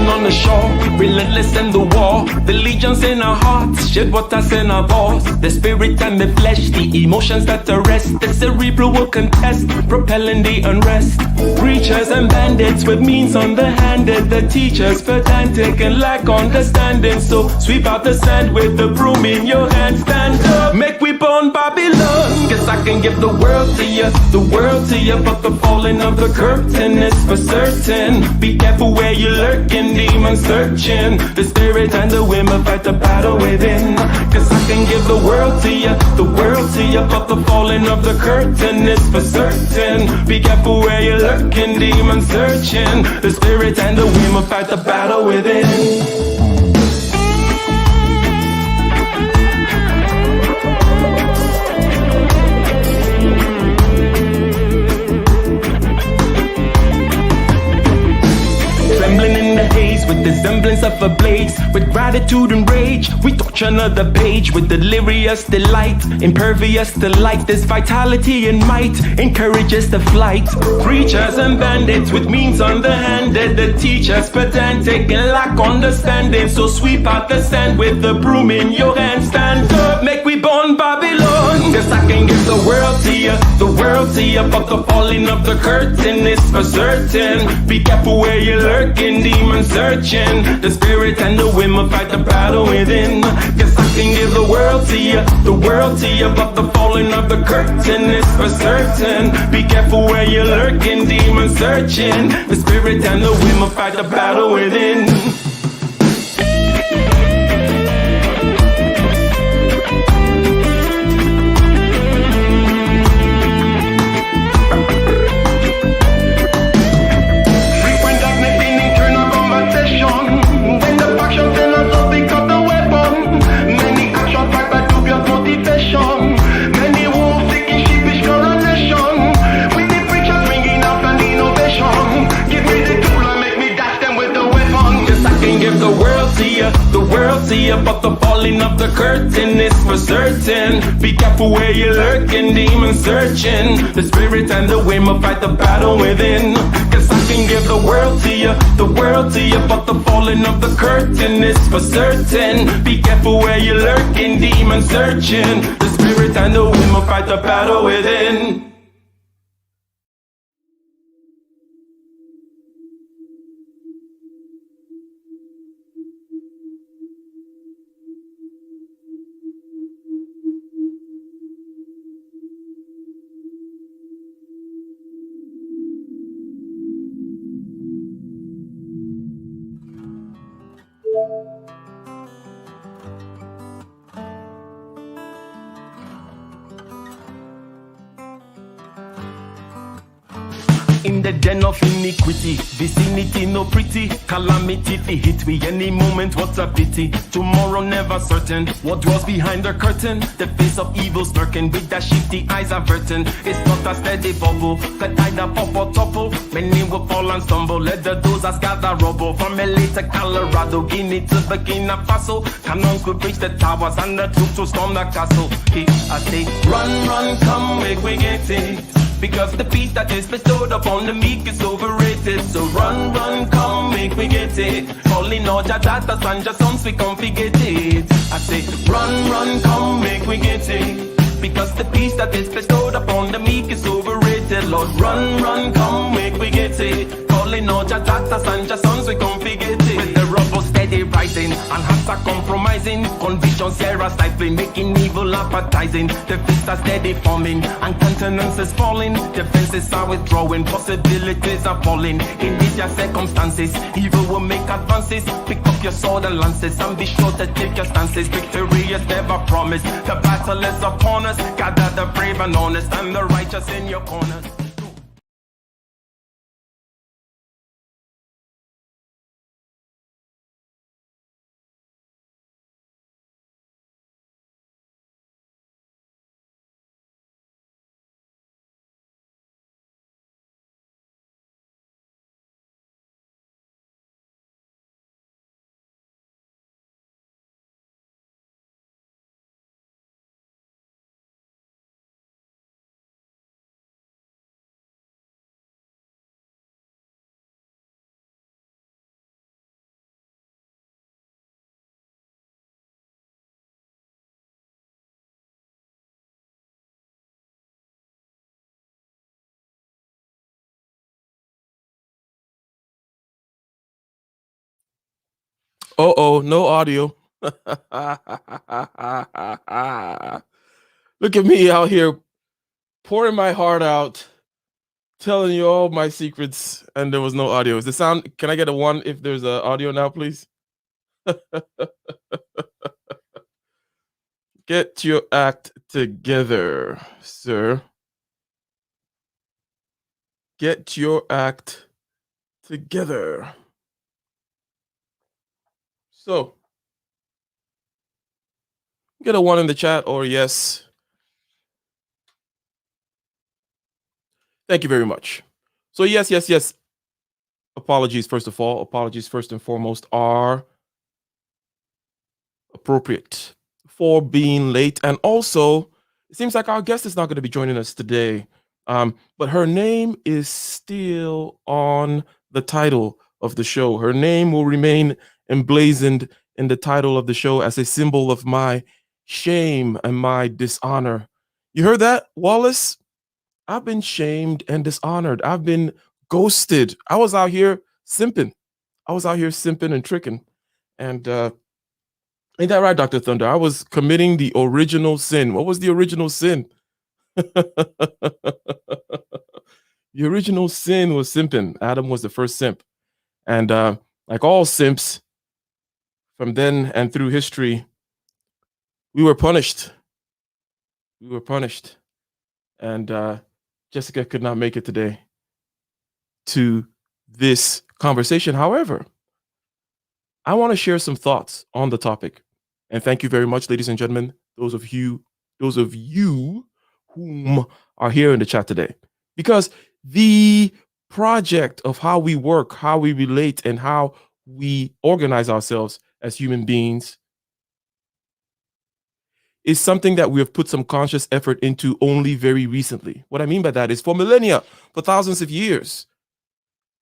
On the shore, relentless in the war, the legions in our hearts, shed waters in our balls. The spirit and the flesh, the emotions that arrest, the cerebral will contest, propelling the unrest. Preachers and bandits with means underhanded, the teachers pedantic and lack understanding. So sweep out the sand with the broom in your hand. Stand up, make we burn Babylon. Guess I can give the world to you, but the falling of the curtain is for certain. Be careful where you lurking, demons searching. The spirit and the women fight the battle within. Cause I can give the world to you, but the falling of the curtain is for certain. Be careful where you're lurking, demons searching. The spirit and the women fight the battle within. With the semblance of a blaze, with gratitude and rage, we touch another page with delirious delight, impervious to light. This vitality and might encourages the flight. Preachers and bandits with means underhanded, the teachers pedantic and lack understanding. So sweep out the sand with the broom in your hand. Stand up, make we burn Babylon. Guess I can give the world to you, but the falling of the curtain is for certain. Be careful where you're lurking, demons searching. The spirit and the women fight the battle within. Guess I can give the world to you, but the falling of the curtain is for certain. Be careful where you're lurking, demons searching. The spirit and the women fight the battle within. But the falling of the curtain is for certain. Be careful where you're lurking, demons searching. The spirit and the women fight the battle within. Cause I can give the world to you, but the falling of the curtain is for certain. Be careful where you're lurking, demons searching. The spirit and the women fight the battle within. In the den of iniquity, vicinity no pretty, calamity fi hit we any moment, what a pity. Tomorrow never certain, what dwells behind the curtain? The face of evil smirking, with the shifty eyes averting. It's not a steady bubble, that either pop or topple. Many will fall and stumble, let the dozers gather rubble. From LA to Colorado, Guinea to Burkina Faso, cannon could reach the towers and the troops will storm the castle. I say, run, come, make we get it. Because the peace that is bestowed upon the meek is overrated. So run, come, make we get it. Calling all your daughters and your sons, we come forget it. I say, run, come, make we get it. Because the peace that is bestowed upon the meek is overrated. Lord, run, come, make we get it. Calling all your daughters and your sons, we come forget it. With the rubble steady rising, and hearts are compromising. Convictions here are stifling, making evil appetizing. The fists are steady forming, and countenance is falling. Defenses are withdrawing, possibilities are falling. In these your circumstances, evil will make advances. Pick up your sword and lances, and be sure to take your stances. Victory is never promised, the battle is upon us. Gather the brave and honest, and the righteous in your corners. Oh, no audio. Look at me out here pouring my heart out, telling you all my secrets, and there was no audio. Is the sound? Can I get a one if there's a audio now, please? Get your act together, sir. Get your act together. So, get a one in the chat or yes. Thank you very much. So, yes, yes, yes. Apologies, first of all. Apologies, first and foremost, are appropriate for being late. And also, it seems like our guest is not going to be joining us today. But her name is still on the title of the show. Her name will remain emblazoned in the title of the show as a symbol of my shame and my dishonor. You heard that, Wallace? I've been shamed and dishonored. I've been ghosted. I was out here simping. I was out here simping and tricking. And ain't that right, Dr. Thunder? I was committing the original sin. What was the original sin? The original sin was simping. Adam was the first simp. And like all simps, from then and through history, we were punished. We were punished. And Jessica could not make it today to this conversation. However, I want to share some thoughts on the topic. And thank you very much, ladies and gentlemen, those of you whom are here in the chat today. Because the project of how we work, how we relate, and how we organize ourselves as human beings is something that we have put some conscious effort into only very recently. What I mean by that is for millennia, for thousands of years,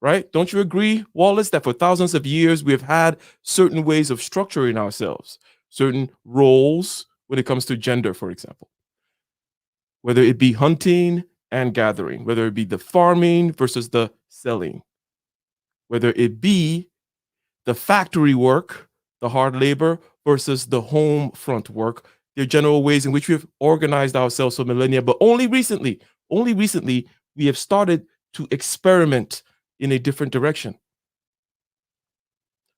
right? Don't you agree, Wallace, that for thousands of years we have had certain ways of structuring ourselves, certain roles when it comes to gender, for example, whether it be hunting and gathering, whether it be the farming versus the selling, whether it be the factory work, the hard labor versus the home front work. There are general ways in which we have organized ourselves for millennia, but only recently, we have started to experiment in a different direction.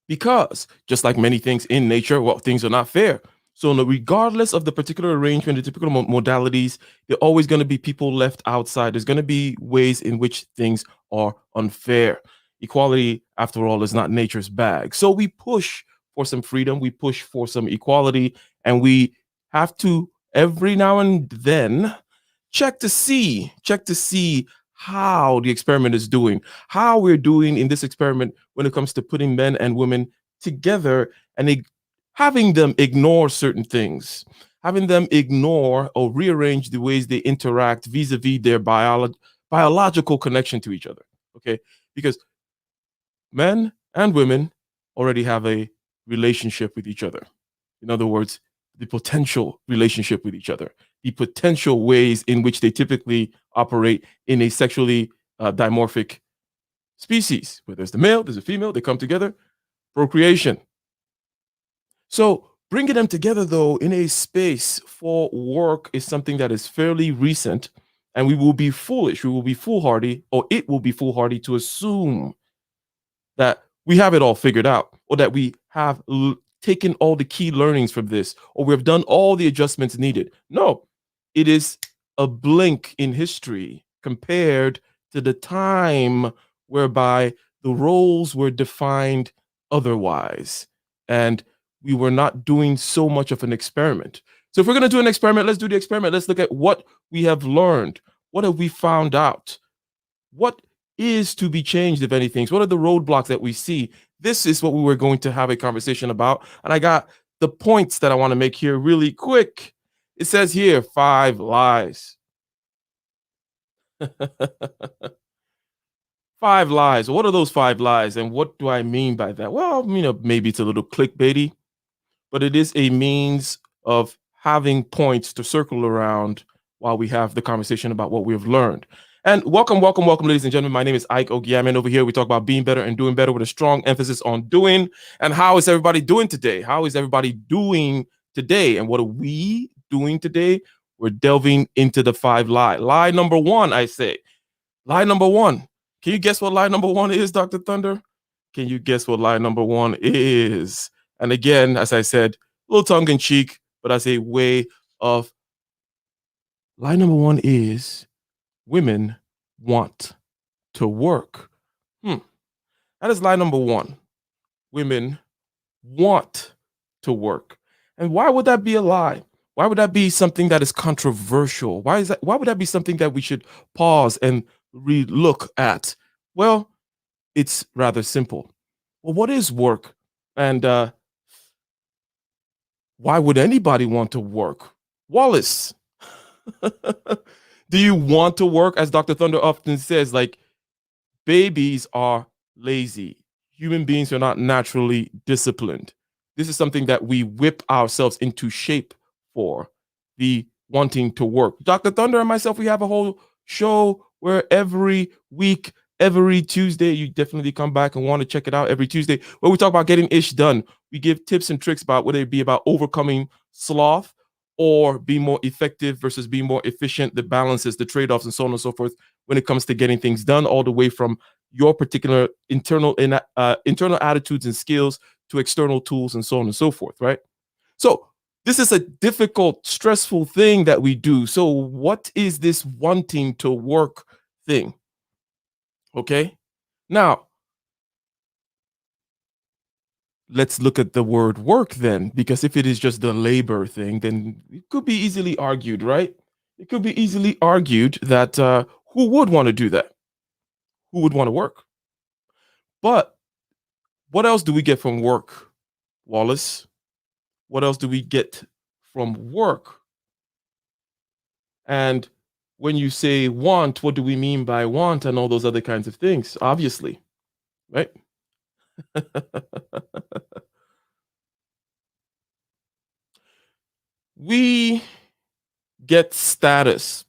Because just like many things in nature, well, things are not fair. So, regardless of the particular arrangement, the typical modalities, there are always going to be people left outside. There's going to be ways in which things are unfair. Equality, after all, is not nature's bag. So we push for some freedom, we push for some equality, and we have to every now and then check to see how the experiment is doing, how we're doing in this experiment when it comes to putting men and women together and having them ignore certain things, having them ignore or rearrange the ways they interact vis-a-vis their biological connection to each other. Okay, because men and women already have a relationship with each other. In other words, the potential relationship with each other, the potential ways in which they typically operate in a sexually dimorphic species, where there's the male, there's a female, they come together, procreation. So bringing them together, though, in a space for work is something that is fairly recent, and we will be foolish, we will be foolhardy, or it will be foolhardy to assume that we have it all figured out, or that we have taken all the key learnings from this, or we have done all the adjustments needed. No, it is a blink in history compared to the time whereby the roles were defined otherwise. And we were not doing so much of an experiment. So if we're going to do an experiment, let's do the experiment. Let's look at what we have learned. What have we found out? What is to be changed, if anything? What are the roadblocks that we see? This is what we were going to have a conversation about. And I got the points that I want to make here really quick. It says here 5 lies. 5 lies. What are those 5 lies? And what do I mean by that? Well, maybe it's a little clickbaity, but it is a means of having points to circle around while we have the conversation about what we have learned. And welcome, ladies and gentlemen. My name is Ike Ogiaman. Over here, we talk about being better and doing better with a strong emphasis on doing. And how is everybody doing today? How is everybody doing today? And what are we doing today? We're delving into the five lie. Lie number one, I say. Lie number one. Can you guess what lie number one is, Dr. Thunder? Can you guess what lie number one is? And again, as I said, a little tongue in cheek, but as a way of lie number one is women want to work. Hmm. That is lie number one. Women want to work. And why would that be a lie? Why would that be something that is controversial? Why would that be something that we should pause and relook at? Well, it's rather simple. Well, what is work? And why would anybody want to work? Wallace, do you want to work? As Dr. Thunder often says, like, babies are lazy. Human beings are not naturally disciplined. This is something that we whip ourselves into shape for, the wanting to work. Dr. Thunder and myself, we have a whole show where every week, every Tuesday, you definitely come back and want to check it out every Tuesday, where we talk about getting ish done. We give tips and tricks about whether it be about overcoming sloth or being more effective versus being more efficient, the balances, the trade-offs, and so on and so forth when it comes to getting things done, all the way from your particular internal attitudes and skills to external tools and so on and so forth, right? So this is a difficult, stressful thing that we do. So what is this wanting to work thing? Okay. Now, let's look at the word work then, because if it is just the labor thing, then it could be easily argued, right? It could be easily argued that who would want to do that? Who would want to work? But what else do we get from work, Wallace? What else do we get from work? And when you say want, what do we mean by want and all those other kinds of things? Obviously, right? We get status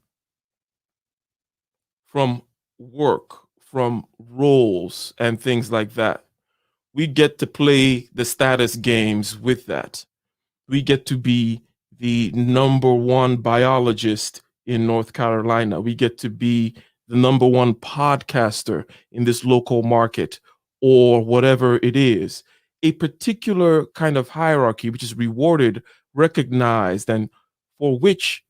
from work, from roles and things like that. We get to play the status games with that. We get to be the number one biologist in North Carolina. We get to be the number one podcaster in this local market or whatever it is. A particular kind of hierarchy, which is rewarded, recognized, and for which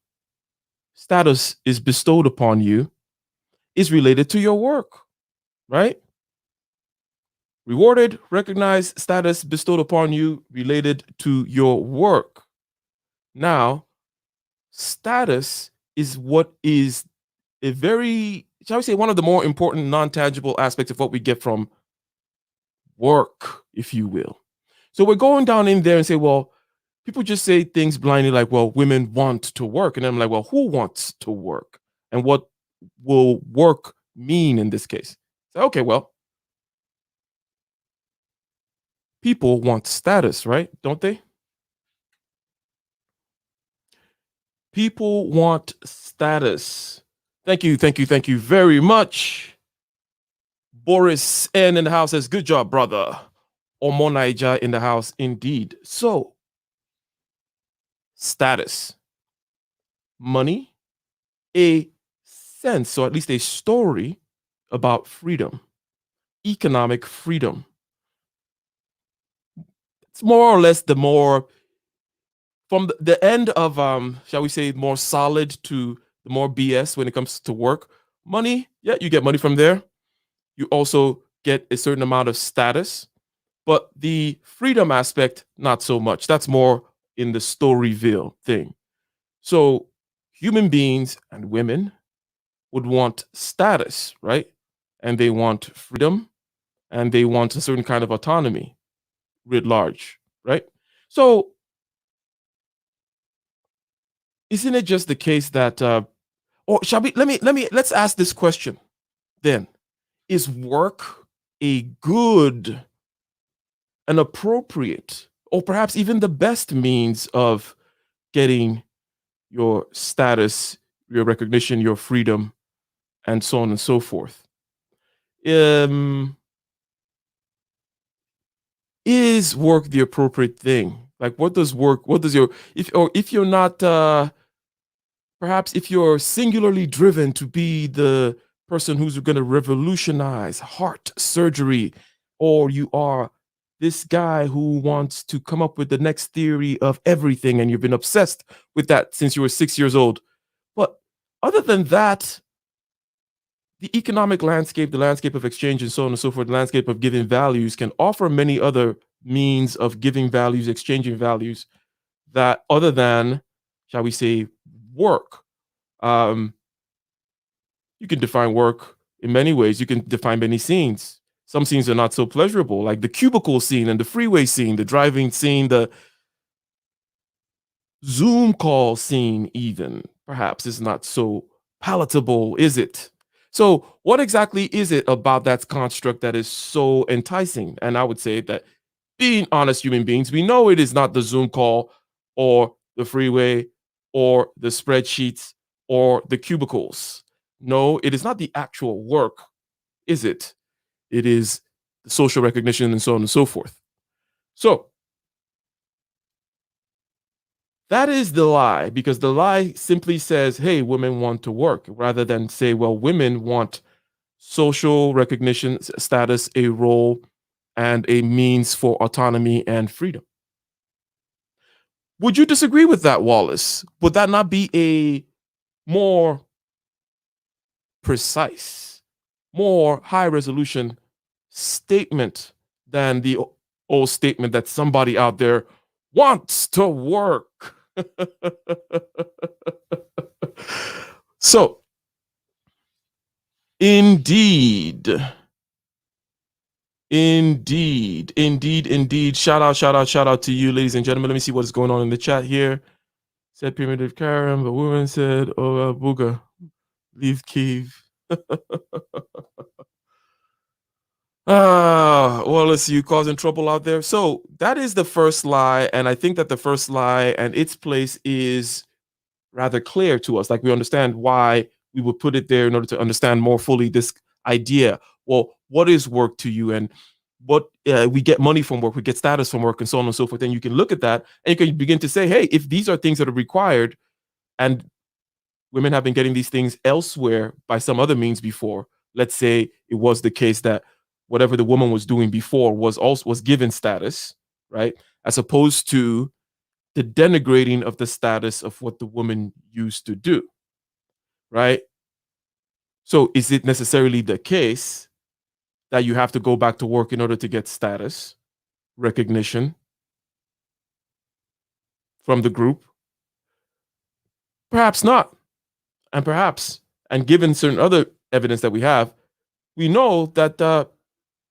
status is bestowed upon you, is related to your work, right? Rewarded, recognized, status bestowed upon you related to your work. Now, status is what is a very, shall we say, one of the more important non tangible aspects of what we get from work, if you will. So we're going down in there and say, well, people just say things blindly like, well, women want to work. And I'm like, well, who wants to work? And what will work mean in this case? So, okay, well, people want status, right? Don't they? People want status. Thank you very much. Boris N in the house says, good job, brother. Omo Naija in the house, indeed. So, status, money, a sense, or at least a story about freedom, economic freedom. It's more or less the more from the end of shall we say, more solid to the more BS when it comes to work. Money, yeah, you get money from there. You also get a certain amount of status, but the freedom aspect, not so much. That's more in the Storyville thing. So human beings and women would want status, right? And they want freedom and they want a certain kind of autonomy writ large, right? So isn't it just the case that or shall we let's ask this question then. Is work a good, an appropriate, or perhaps even the best means of getting your status, your recognition, your freedom, and so on and so forth. Um, is work the appropriate thing? Like, what does work? What does your if you're not perhaps if you're singularly driven to be the person who's going to revolutionize heart surgery, or you are this guy who wants to come up with the next theory of everything and you've been obsessed with that since you were 6 years old. But other than that, the economic landscape, the landscape of exchange, and so on and so forth, the landscape of giving values can offer many other means of giving values, exchanging values that other than, shall we say, work. Um, you can define work in many ways. You can define many scenes. Some scenes are not so pleasurable, like the cubicle scene and the freeway scene, the driving scene, the Zoom call scene, even perhaps is not so palatable, is it? So, what exactly is it about that construct that is so enticing? And I would say that being honest human beings, we know it is not the Zoom call or the freeway or the spreadsheets or the cubicles. No, it is not the actual work, is it? It is the social recognition and so on and so forth. So, that is the lie, because the lie simply says, hey, women want to work, rather than say, well, women want social recognition, status, a role, and a means for autonomy and freedom. Would you disagree with that, Wallace? Would that not be a more precise, more high resolution statement than the old statement that somebody out there wants to work? So, indeed, indeed. Shout out to you, ladies and gentlemen. Let me see what is going on in the chat here. Said primitive Karen, but woman said, oh, Booga, leave Kiev. Wallace, you causing trouble out there. So that is the first lie. And I think that the first lie and its place is rather clear to us. Like, we understand why we would put it there in order to understand more fully this idea. Well, what is work to you? And what we get money from work, we get status from work, and so on and so forth. And you can look at that and you can begin to say, hey, if these are things that are required, and women have been getting these things elsewhere by some other means before, let's say it was the case that whatever the woman was doing before was given status, right? As opposed to the denigrating of the status of what the woman used to do, right? So is it necessarily the case that you have to go back to work in order to get status, recognition from the group? Perhaps not. And perhaps, and given certain other evidence that we have, we know that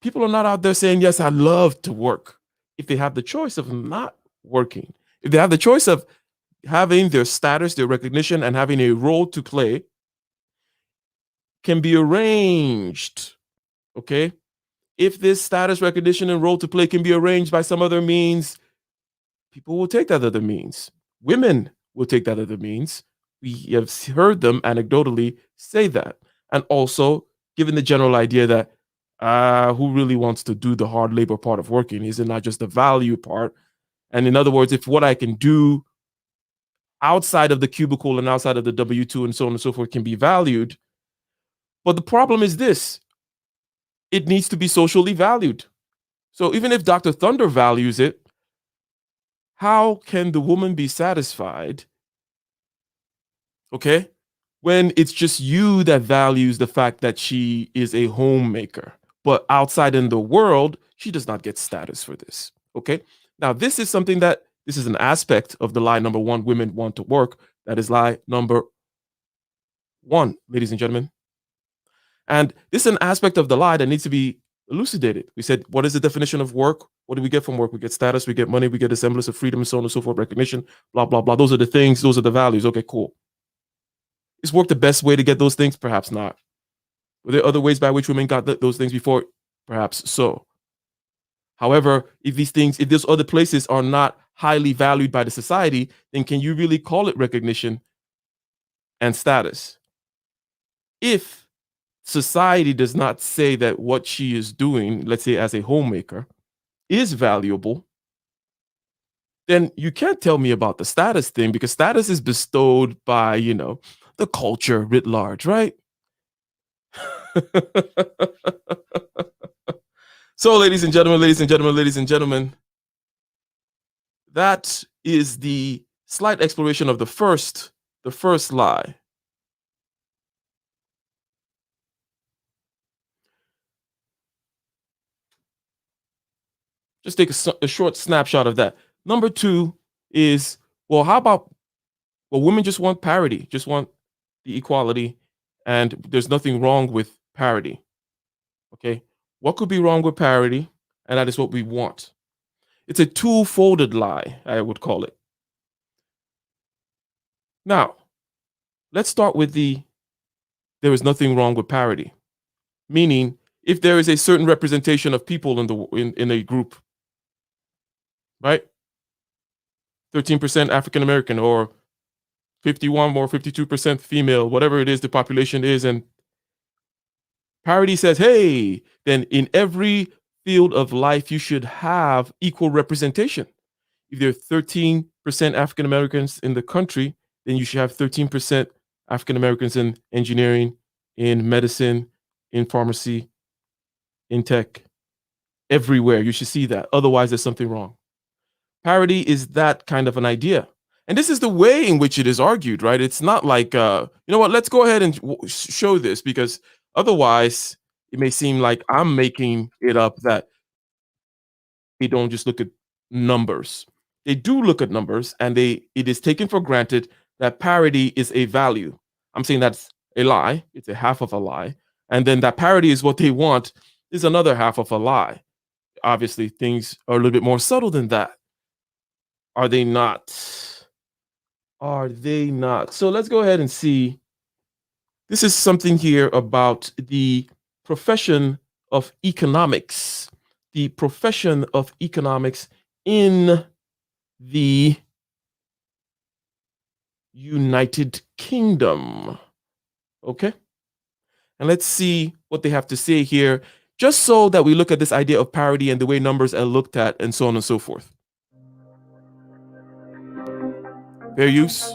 people are not out there saying, yes, I love to work. If they have the choice of not working, if they have the choice of having their status, their recognition, and having a role to play, can be arranged. Okay. If this status, recognition, and role to play can be arranged by some other means, people will take that other means. Women will take that other means. We have heard them anecdotally say that. And also, given the general idea that who really wants to do the hard labor part of working? Is it not just the value part? And in other words, if what I can do outside of the cubicle and outside of the W-2 and so on and so forth can be valued. But the problem is this: it needs to be socially valued. So even if Dr. Thunder values it, how can the woman be satisfied, okay, when it's just you that values the fact that she is a homemaker, but outside in the world, she does not get status for this, okay? Now, this is an aspect of the lie number one, women want to work. That is lie number one, ladies and gentlemen. And this is an aspect of the lie that needs to be elucidated. We said, what is the definition of work? What do we get from work? We get status, we get money, we get a semblance of freedom, and so on and so forth, recognition, blah, blah, blah. Those are the things, those are the values. Okay, cool. Is work the best way to get those things? Perhaps not. Were there other ways by which women got those things before? Perhaps so. However, if those other places are not highly valued by the society, then can you really call it recognition and status? If society does not say that what she is doing, let's say as a homemaker, is valuable, then you can't tell me about the status thing, because status is bestowed by, the culture writ large, right? So, ladies and gentlemen, that is the slight exploration of the first lie. Just take a short snapshot of that. Number two is, well, how about, well, women just want parity, just want the equality, and there's nothing wrong with parity. Okay. What could be wrong with parity? And that is what we want. It's a two-folded lie, I would call it. Now, let's start with there is nothing wrong with parity. Meaning, if there is a certain representation of people in a group, right? 13% African American, or 51 or 52% female, whatever it is the population is, and parity says, hey, then in every field of life, you should have equal representation. If there are 13% African Americans in the country, then you should have 13% African Americans in engineering, in medicine, in pharmacy, in tech. Everywhere you should see that. Otherwise, there's something wrong. Parity is that kind of an idea. And this is the way in which it is argued, right? It's not like, you know what, let's go ahead and show this, because otherwise it may seem like I'm making it up that they don't just look at numbers. They do look at numbers, and it is taken for granted that parity is a value. I'm saying that's a lie. It's a half of a lie. And then that parity is what they want is another half of a lie. Obviously, things are a little bit more subtle than that. Are they not? Are they not? So let's go ahead and see. This is something here about the profession of economics. The profession of economics in the United Kingdom. Okay? And let's see what they have to say here, just so that we look at this idea of parity and the way numbers are looked at, and so on and so forth. Fair use.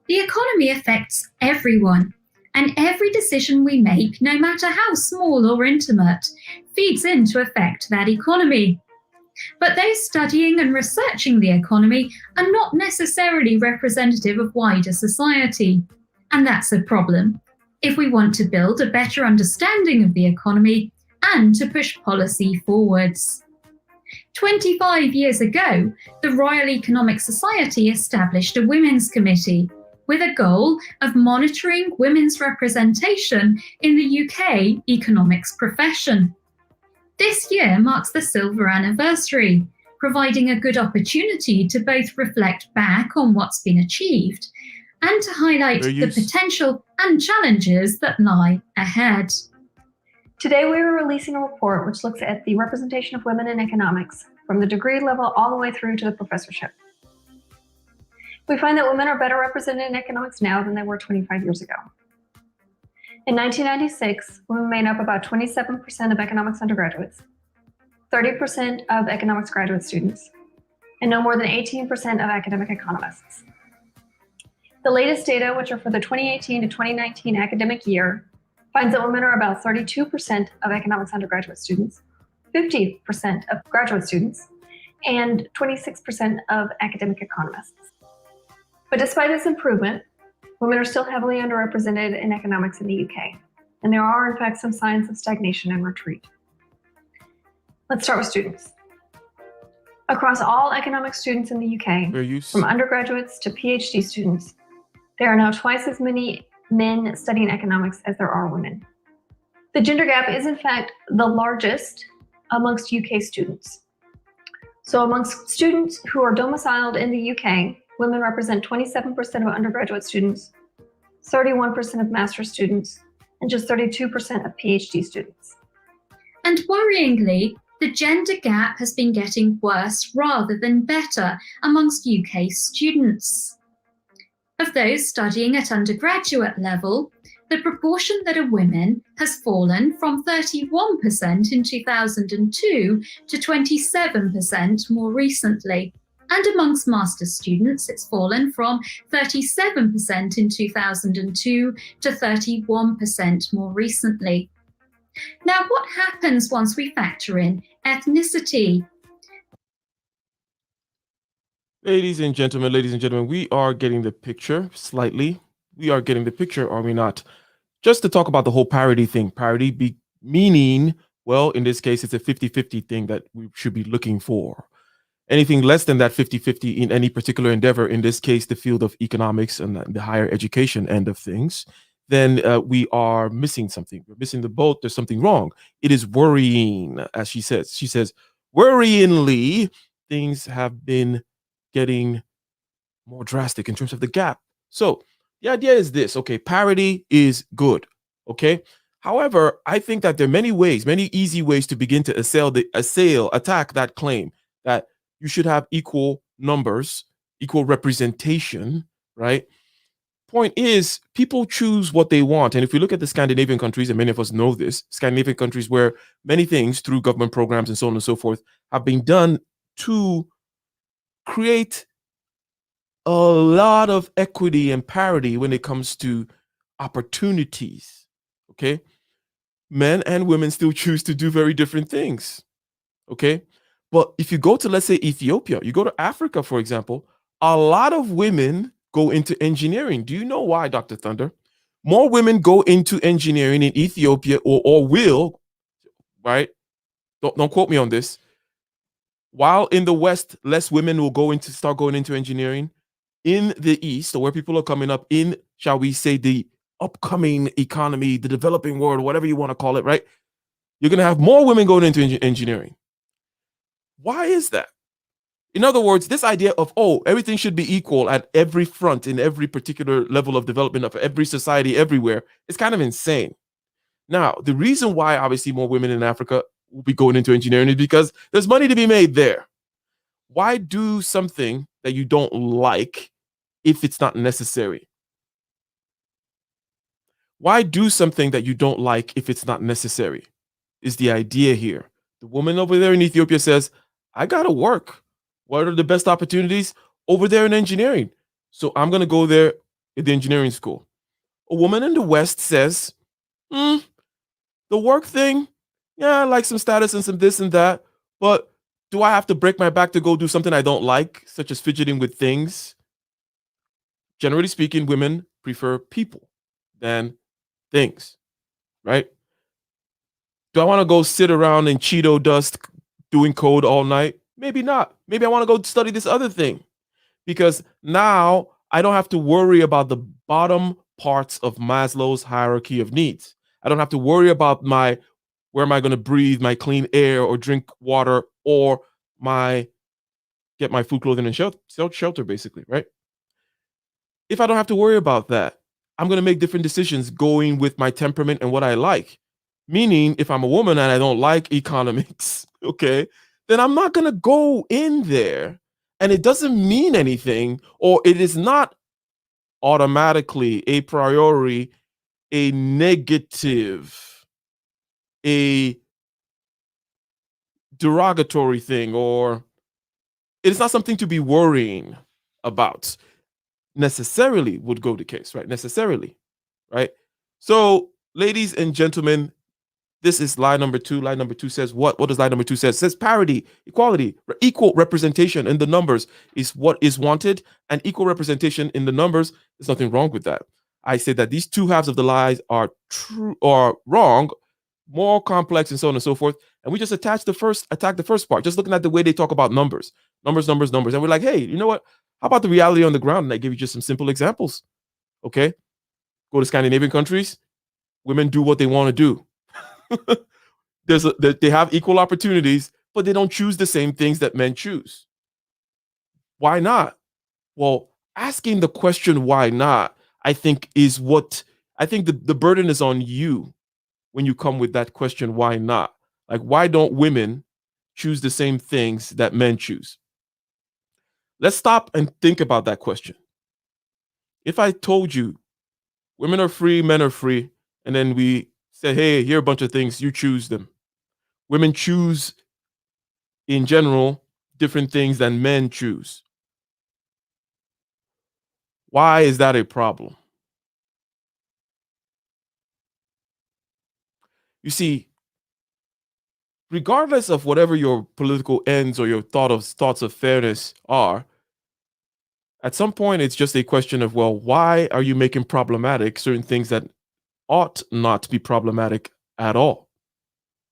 The economy affects everyone, and every decision we make, no matter how small or intimate, feeds in to affect that economy. But those studying and researching the economy are not necessarily representative of wider society. And that's a problem if we want to build a better understanding of the economy and to push policy forwards. 25 years ago, the Royal Economic Society established a Women's Committee with a goal of monitoring women's representation in the UK economics profession. This year marks the silver anniversary, providing a good opportunity to both reflect back on what's been achieved and to highlight the potential and challenges that lie ahead. Today we are releasing a report which looks at the representation of women in economics from the degree level all the way through to the professorship. We find that women are better represented in economics now than they were 25 years ago. In 1996, women made up about 27% of economics undergraduates, 30% of economics graduate students, and no more than 18% of academic economists. The latest data, which are for the 2018 to 2019 academic year, finds that women are about 32% of economics undergraduate students, 50% of graduate students, and 26% of academic economists. But despite this improvement, women are still heavily underrepresented in economics in the UK, and there are in fact some signs of stagnation and retreat. Let's start with students. Across all economics students in the UK, from undergraduates to PhD students, there are now twice as many men studying economics as there are women. The gender gap is in fact the largest amongst UK students. So amongst students who are domiciled in the UK, women represent 27% of undergraduate students, 31% of master's students, and just 32% of PhD students. And worryingly, the gender gap has been getting worse rather than better amongst UK students. Of those studying at undergraduate level, the proportion that are women has fallen from 31% in 2002 to 27% more recently. And amongst master's students, it's fallen from 37% in 2002 to 31% more recently. Now, what happens once we factor in ethnicity? Ladies and gentlemen, we are getting the picture slightly. We are getting the picture, are we not? Just to talk about the whole parity thing. Meaning, well, in this case, it's a 50-50 thing that we should be looking for. Anything less than that 50-50 in any particular endeavor, in this case, the field of economics and the higher education end of things, then we are missing something. We're missing the boat. There's something wrong. It is worrying, as she says. She says, worryingly, things have been getting more drastic in terms of the gap. So the idea is this, okay, parity is good, okay? However, I think that there are many ways, many easy ways to begin to attack that claim that you should have equal numbers, equal representation, right? Point is, people choose what they want. And if we look at the Scandinavian countries, and many of us know this, Scandinavian countries where many things through government programs and so on and so forth have been done to create a lot of equity and parity when it comes to opportunities. Okay. Men and women still choose to do very different things. Okay. But if you go to, let's say, Ethiopia, you go to Africa, for example, a lot of women go into engineering. Do you know why, Dr. Thunder? More women go into engineering in Ethiopia or will, right? Don't quote me on this. While in the West, less women will start going into engineering. In the East, or where people are coming up in, shall we say, the upcoming economy, the developing world, whatever you want to call it, right? You're going to have more women going into engineering. Why is that? In other words, this idea of, oh, everything should be equal at every front, in every particular level of development of every society everywhere, is kind of insane. Now, the reason why obviously more women in Africa will be going into engineering is because there's money to be made there. Why do something that you don't like if it's not necessary? Why do something that you don't like if it's not necessary? Is the idea here. The woman over there in Ethiopia says, I got to work. What are the best opportunities? Over there in engineering. So I'm going to go there at the engineering school. A woman in the West says, the work thing, yeah, I like some status and some this and that, but do I have to break my back to go do something I don't like, such as fidgeting with things? Generally speaking, women prefer people than things, right? Do I want to go sit around in Cheeto dust doing code all night? Maybe not. Maybe I want to go study this other thing because now I don't have to worry about the bottom parts of Maslow's hierarchy of needs. I don't have to worry about where am I going to breathe my clean air or drink water or get my food, clothing, and shelter, basically, right? If I don't have to worry about that, I'm going to make different decisions going with my temperament and what I like. Meaning, if I'm a woman and I don't like economics, okay, then I'm not going to go in there. And it doesn't mean anything, or it is not automatically, a priori, a negative, a derogatory thing, or it's not something to be worrying about necessarily would go the case, right? Necessarily, right? So, ladies and gentlemen, this is lie number 2. Lie number 2 says what? What does lie number 2 says? It says parity, equality, equal representation in the numbers is what is wanted, and equal representation in the numbers, there's nothing wrong with that. I say that these two halves of the lies are true or wrong, more complex, and so on and so forth. And we just attack the first part, just looking at the way they talk about numbers. And we're like, hey, you know what? How about the reality on the ground? And I give you just some simple examples. Okay. Go to Scandinavian countries, women do what they want to do. They have equal opportunities, but they don't choose the same things that men choose. Why not? Well, asking the question why not, I think the burden is on you when you come with that question, why not? Like, why don't women choose the same things that men choose? Let's stop and think about that question. If I told you women are free, men are free, and then we said, hey, here are a bunch of things, you choose them. Women choose, in general, different things than men choose. Why is that a problem? You see, regardless of whatever your political ends or your thoughts of fairness are, at some point it's just a question of, well, why are you making problematic certain things that ought not to be problematic at all?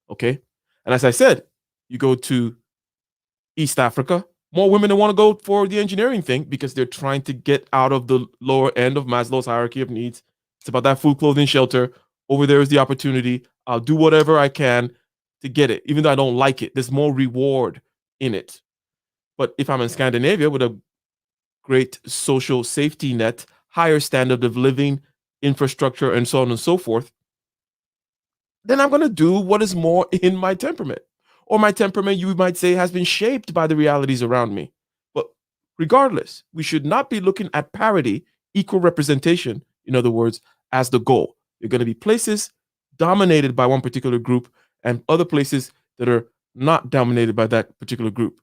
Okay. And as I said, you go to East Africa, more women don't want to go for the engineering thing because they're trying to get out of the lower end of Maslow's hierarchy of needs. It's about that food, clothing, shelter. Over there is the opportunity. I'll do whatever I can to get it, even though I don't like it. There's more reward in it. But if I'm in Scandinavia with a great social safety net, higher standard of living, infrastructure, and so on and so forth, then I'm going to do what is more in my temperament. Or my temperament, you might say, has been shaped by the realities around me. But regardless, we should not be looking at parity, equal representation, in other words, as the goal. There are going to be places dominated by one particular group and other places that are not dominated by that particular group.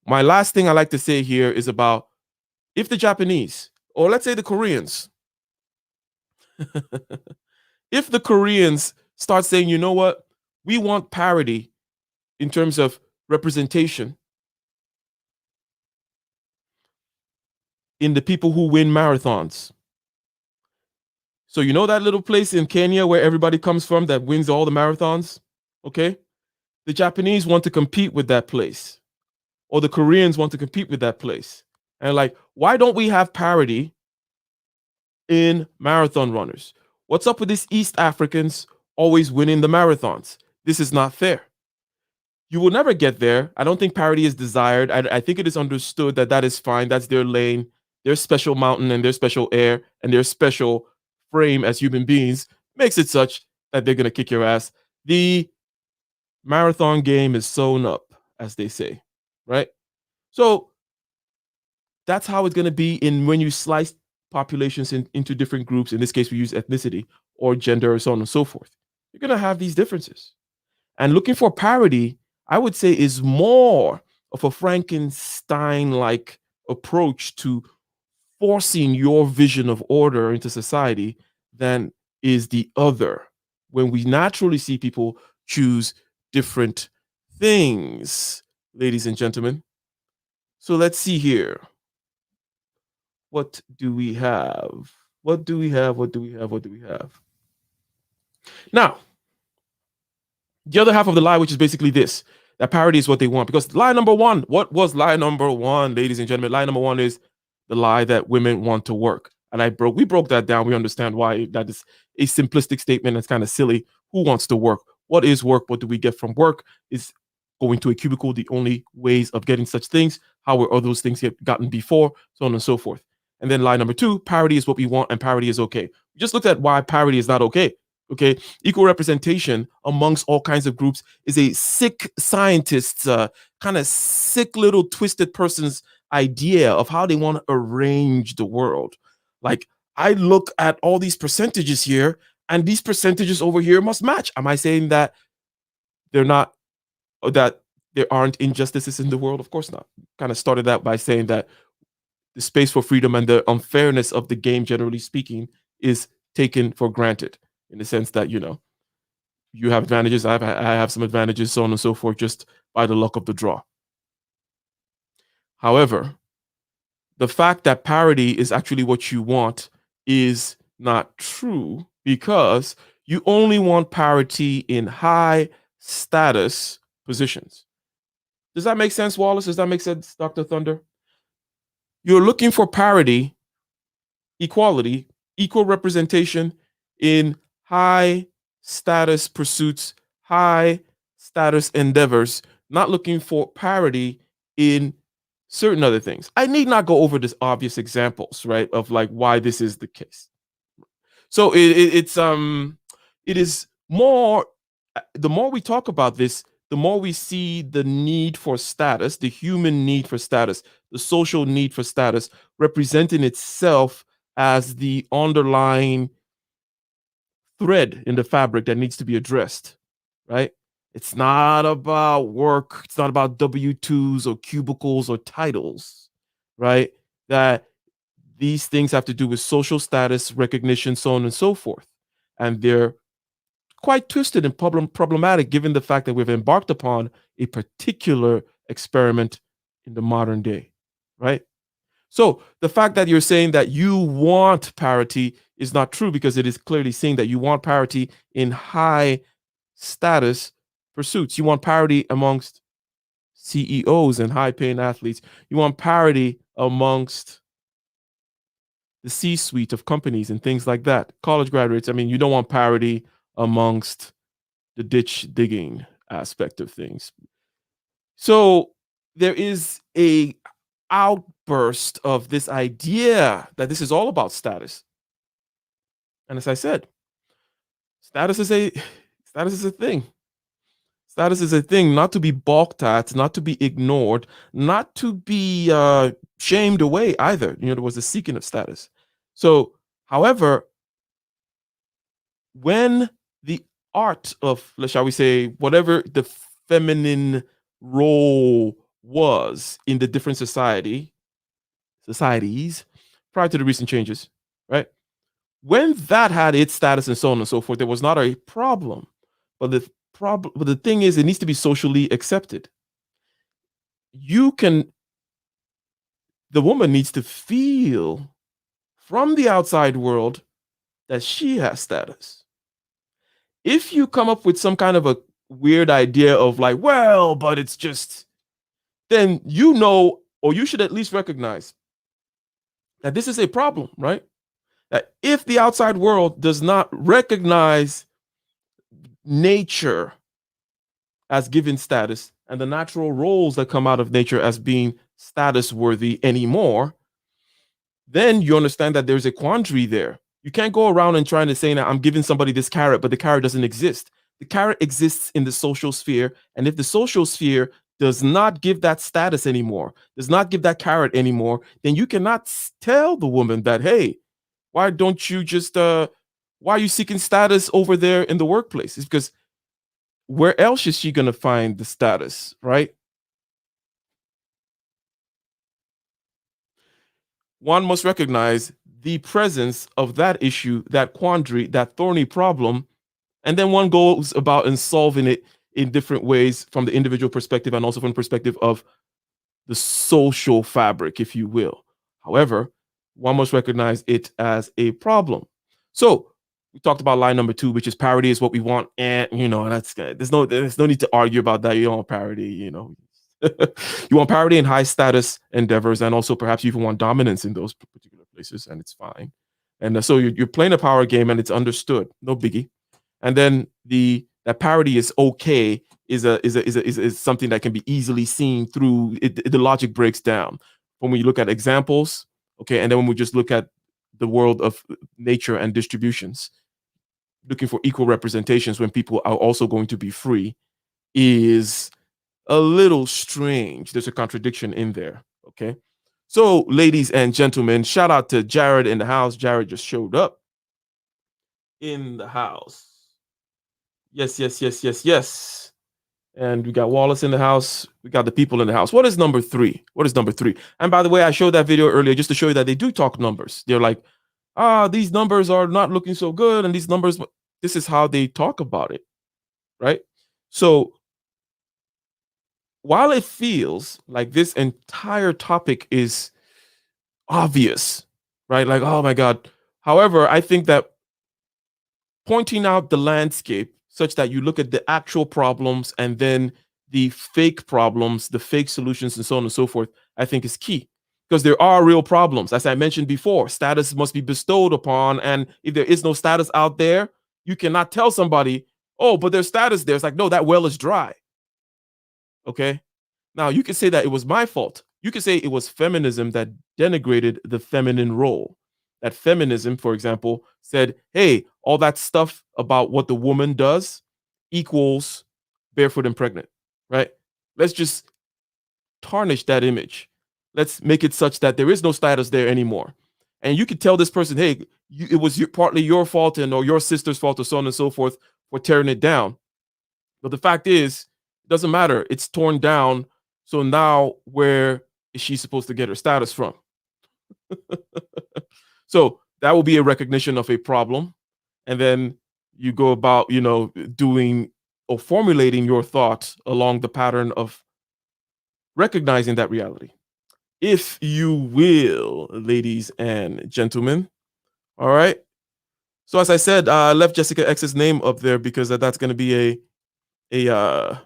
My last thing I like to say here is about if the Japanese, or let's say the Koreans, if the Koreans start saying, you know what, we want parity in terms of representation in the people who win marathons. So you know that little place in Kenya where everybody comes from that wins all the marathons? Okay? The Japanese want to compete with that place. Or the Koreans want to compete with that place. And like, why don't we have parity in marathon runners? What's up with these East Africans always winning the marathons? This is not fair. You will never get there. I don't think parity is desired. I think it is understood that that is fine. That's their lane, their special mountain, and their special air, and their special frame as human beings makes it such that they're going to kick your ass. The marathon game is sewn up, as they say, right? So that's how it's going to be in when you slice populations into different groups. In this case, we use ethnicity or gender or so on and so forth. You're going to have these differences. And looking for parity, I would say, is more of a Frankenstein like approach to forcing your vision of order into society than is the other, when we naturally see people choose different things, ladies and gentlemen. So let's see here. What do we have? What do we have? What do we have? What do we have? Now, the other half of the lie, which is basically this, that parity is what they want. Because lie number one, what was lie number one, ladies and gentlemen? Lie number one is the lie that women want to work. And we broke that down. We understand why that is a simplistic statement. That's kind of silly. Who wants to work? What is work? What do we get from work? Is going to a cubicle the only ways of getting such things? How were all those things gotten before? So on and so forth. And then lie number two, parity is what we want and parity is okay. We just looked at why parity is not okay. Okay, equal representation amongst all kinds of groups is a sick scientist's kind of sick little twisted person's idea of how they want to arrange the world. Like, I look at all these percentages here, and these percentages over here must match. Am I saying that they're not, or that there aren't injustices in the world? Of course not. Kind of started out by saying that the space for freedom and the unfairness of the game, generally speaking, is taken for granted, in the sense that, you know, you have advantages, I have some advantages, so on and so forth, just by the luck of the draw. However, the fact that parity is actually what you want is not true, because you only want parity in high status positions. Does that make sense, Wallace? Does that make sense, Dr. Thunder? You're looking for parity, equality, equal representation in high status pursuits, high status endeavors, not looking for parity in certain other things. I need not go over this obvious examples, right, of like why this is the case. So it is more, the more we talk about this, the more we see the need for status, the human need for status, the social need for status representing itself as the underlying thread in the fabric that needs to be addressed, right? It's not about work. It's not about W-2s or cubicles or titles, right? That these things have to do with social status, recognition, so on and so forth. And they're quite twisted and problematic given the fact that we've embarked upon a particular experiment in the modern day, right? So the fact that you're saying that you want parity is not true, because it is clearly saying that you want parity in high status pursuits. You want parity amongst CEOs and high paying athletes. You want parity amongst the C suite of companies and things like that. College graduates, I mean, you don't want parity amongst the ditch digging aspect of things. So there is a outburst of this idea that this is all about status. And as I said, status is a status is a thing. Status is a thing not to be balked at, not to be ignored, not to be shamed away either. You know, there was a seeking of status. So, however, when the art of, shall we say, whatever the feminine role was in the different societies prior to the recent changes, right? When that had its status and so on and so forth, there was not a problem. But the thing is, it needs to be socially accepted. The woman needs to feel from the outside world that she has status. If you come up with some kind of a weird idea of like, well, but it's just, then you know, or you should at least recognize that this is a problem, right? That if the outside world does not recognize nature as given status and the natural roles that come out of nature as being status worthy anymore, then you understand that there's a quandary there. You can't go around and trying to say that I'm giving somebody this carrot, but the carrot doesn't exist. The carrot exists in the social sphere. And if the social sphere does not give that status anymore, does not give that carrot anymore, then you cannot tell the woman that, hey, why don't you just, why are you seeking status over there in the workplace? It's because where else is she going to find the status, right? One must recognize the presence of that issue, that quandary, that thorny problem, and then one goes about and solving it in different ways from the individual perspective and also from the perspective of the social fabric, if you will. However, one must recognize it as a problem. So we talked about line number 2, which is parity is what we want, and that's there's no need to argue about that. You don't want parity, you want parity in high status endeavors, and also perhaps you even want dominance in those particular places, and it's fine. And so you're playing a power game, and it's understood, no biggie. And then that parity is okay is something that can be easily seen through it. The logic breaks down when we look at examples, okay, and then when we just look at the world of nature and distributions, looking for equal representations when people are also going to be free is a little strange. There's a contradiction in there, okay? So, ladies and gentlemen, shout out to Jared in the house. Jared just showed up in the house. Yes, yes, yes, yes, yes. And we got Wallace in the house. We got the people in the house. What is number 3? What is number 3? And by the way, I showed that video earlier just to show you that they do talk numbers. They're like, these numbers are not looking so good. And these numbers, this is how they talk about it, right? So while it feels like this entire topic is obvious, right? Like, oh my God. However, I think that pointing out the landscape such that you look at the actual problems and then the fake problems, the fake solutions, and so on and so forth, I think is key. Because there are real problems. As I mentioned before, status must be bestowed upon. And if there is no status out there, you cannot tell somebody, oh, but there's status there. It's like, no, that well is dry. Okay. Now, you could say that it was my fault. You could say it was feminism that denigrated the feminine role. That feminism, for example, said, hey, all that stuff about what the woman does equals barefoot and pregnant, right? Let's just tarnish that image. Let's make it such that there is no status there anymore. And you could tell this person, hey, it was partly your fault or your sister's fault or so on and so forth for tearing it down. But the fact is, it doesn't matter. It's torn down. So now where is she supposed to get her status from? So that will be a recognition of a problem. And then you go about, doing or formulating your thoughts along the pattern of recognizing that reality. If you will, ladies and gentlemen. All right. So as I said, I left Jessica X's name up there because that's going to be a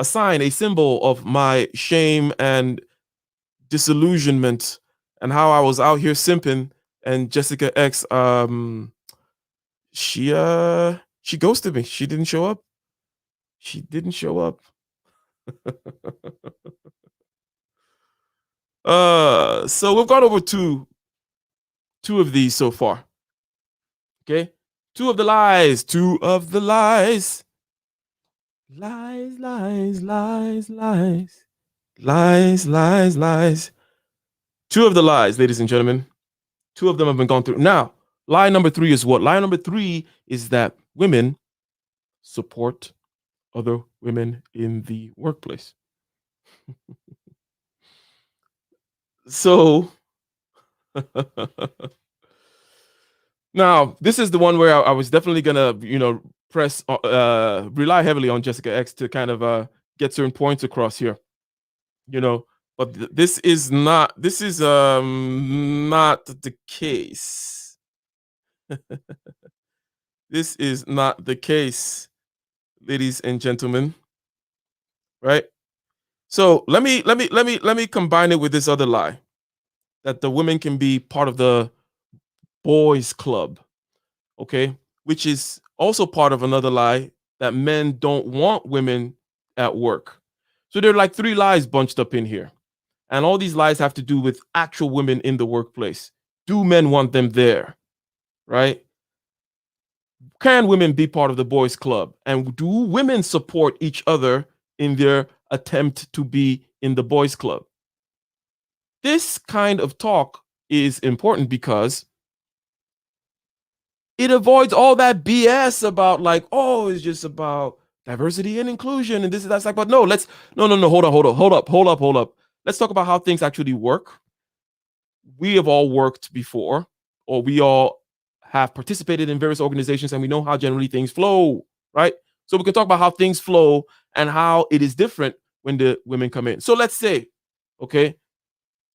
sign, a symbol of my shame and disillusionment and how I was out here simping, and Jessica X she ghosted me. She didn't show up. She didn't show up. So we've gone over two of these so far. Okay? Two of the lies. Lies, lies, lies, lies. Lies, lies, lies. Two of the lies, ladies and gentlemen. Two of them have been gone through. Now, lie number 3 is what? Lie number 3 is that women support other women in the workplace. So, now this is the one where I was definitely gonna, rely heavily on Jessica X to kind of get certain points across here, but this is not not the case. This is not the case, ladies and gentlemen. Right? So let me combine it with this other lie, that the women can be part of the boys club, okay? Which is also part of another lie, that men don't want women at work. So there are like 3 lies bunched up in here. And all these lies have to do with actual women in the workplace. Do men want them there? Right? Can women be part of the boys club? And do women support each other in their attempt to be in the boys club? This kind of talk is important because it avoids all that BS about like, oh, it's just about diversity and inclusion and this and that's like, but no, hold up. Let's talk about how things actually work. We have all worked before, or we all have participated in various organizations, and we know how generally things flow, right? So we can talk about how things flow and how it is different when the women come in. So let's say, okay,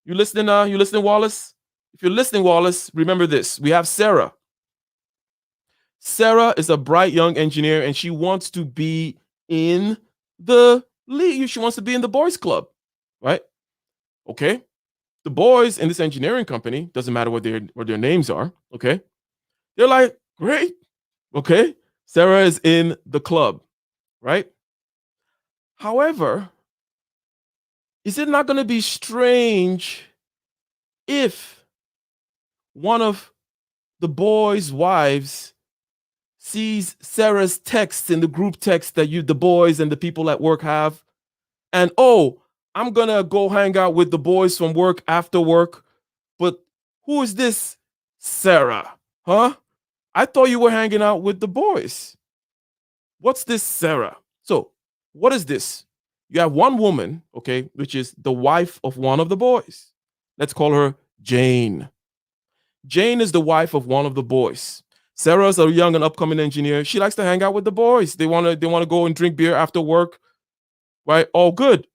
you listening, Wallace? If you're listening, Wallace, remember this. We have Sarah. Sarah is a bright young engineer, and she wants to be in the league. She wants to be in the boys club, right? Okay. The boys in this engineering company, doesn't matter what their names are, okay? They're like, great, okay? Sarah is in the club, right? However, is it not going to be strange if one of the boys' wives sees Sarah's texts in the group text that the boys and the people at work have, and oh, I'm gonna go hang out with the boys from work after work, but who is this Sarah? Huh? I thought you were hanging out with the boys. What's this Sarah? So, what is this? You have one woman, okay, which is the wife of one of the boys. Let's call her Jane. Jane is the wife of one of the boys. Sarah's a young and upcoming engineer. She likes to hang out with the boys. They want to go and drink beer after work. Right? All good.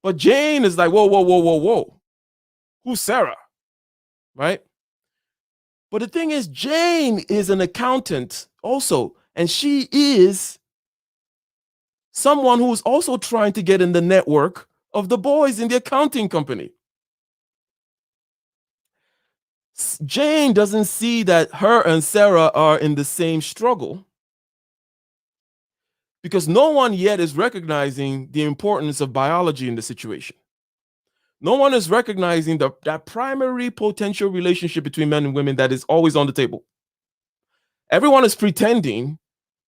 But Jane is like, whoa. Who's Sarah? Right? But the thing is, Jane is an accountant also, and she is someone who is also trying to get in the network of the boys in the accounting company. Jane doesn't see that her and Sarah are in the same struggle because no one yet is recognizing the importance of biology in the situation. No one is recognizing that primary potential relationship between men and women that is always on the table. Everyone is pretending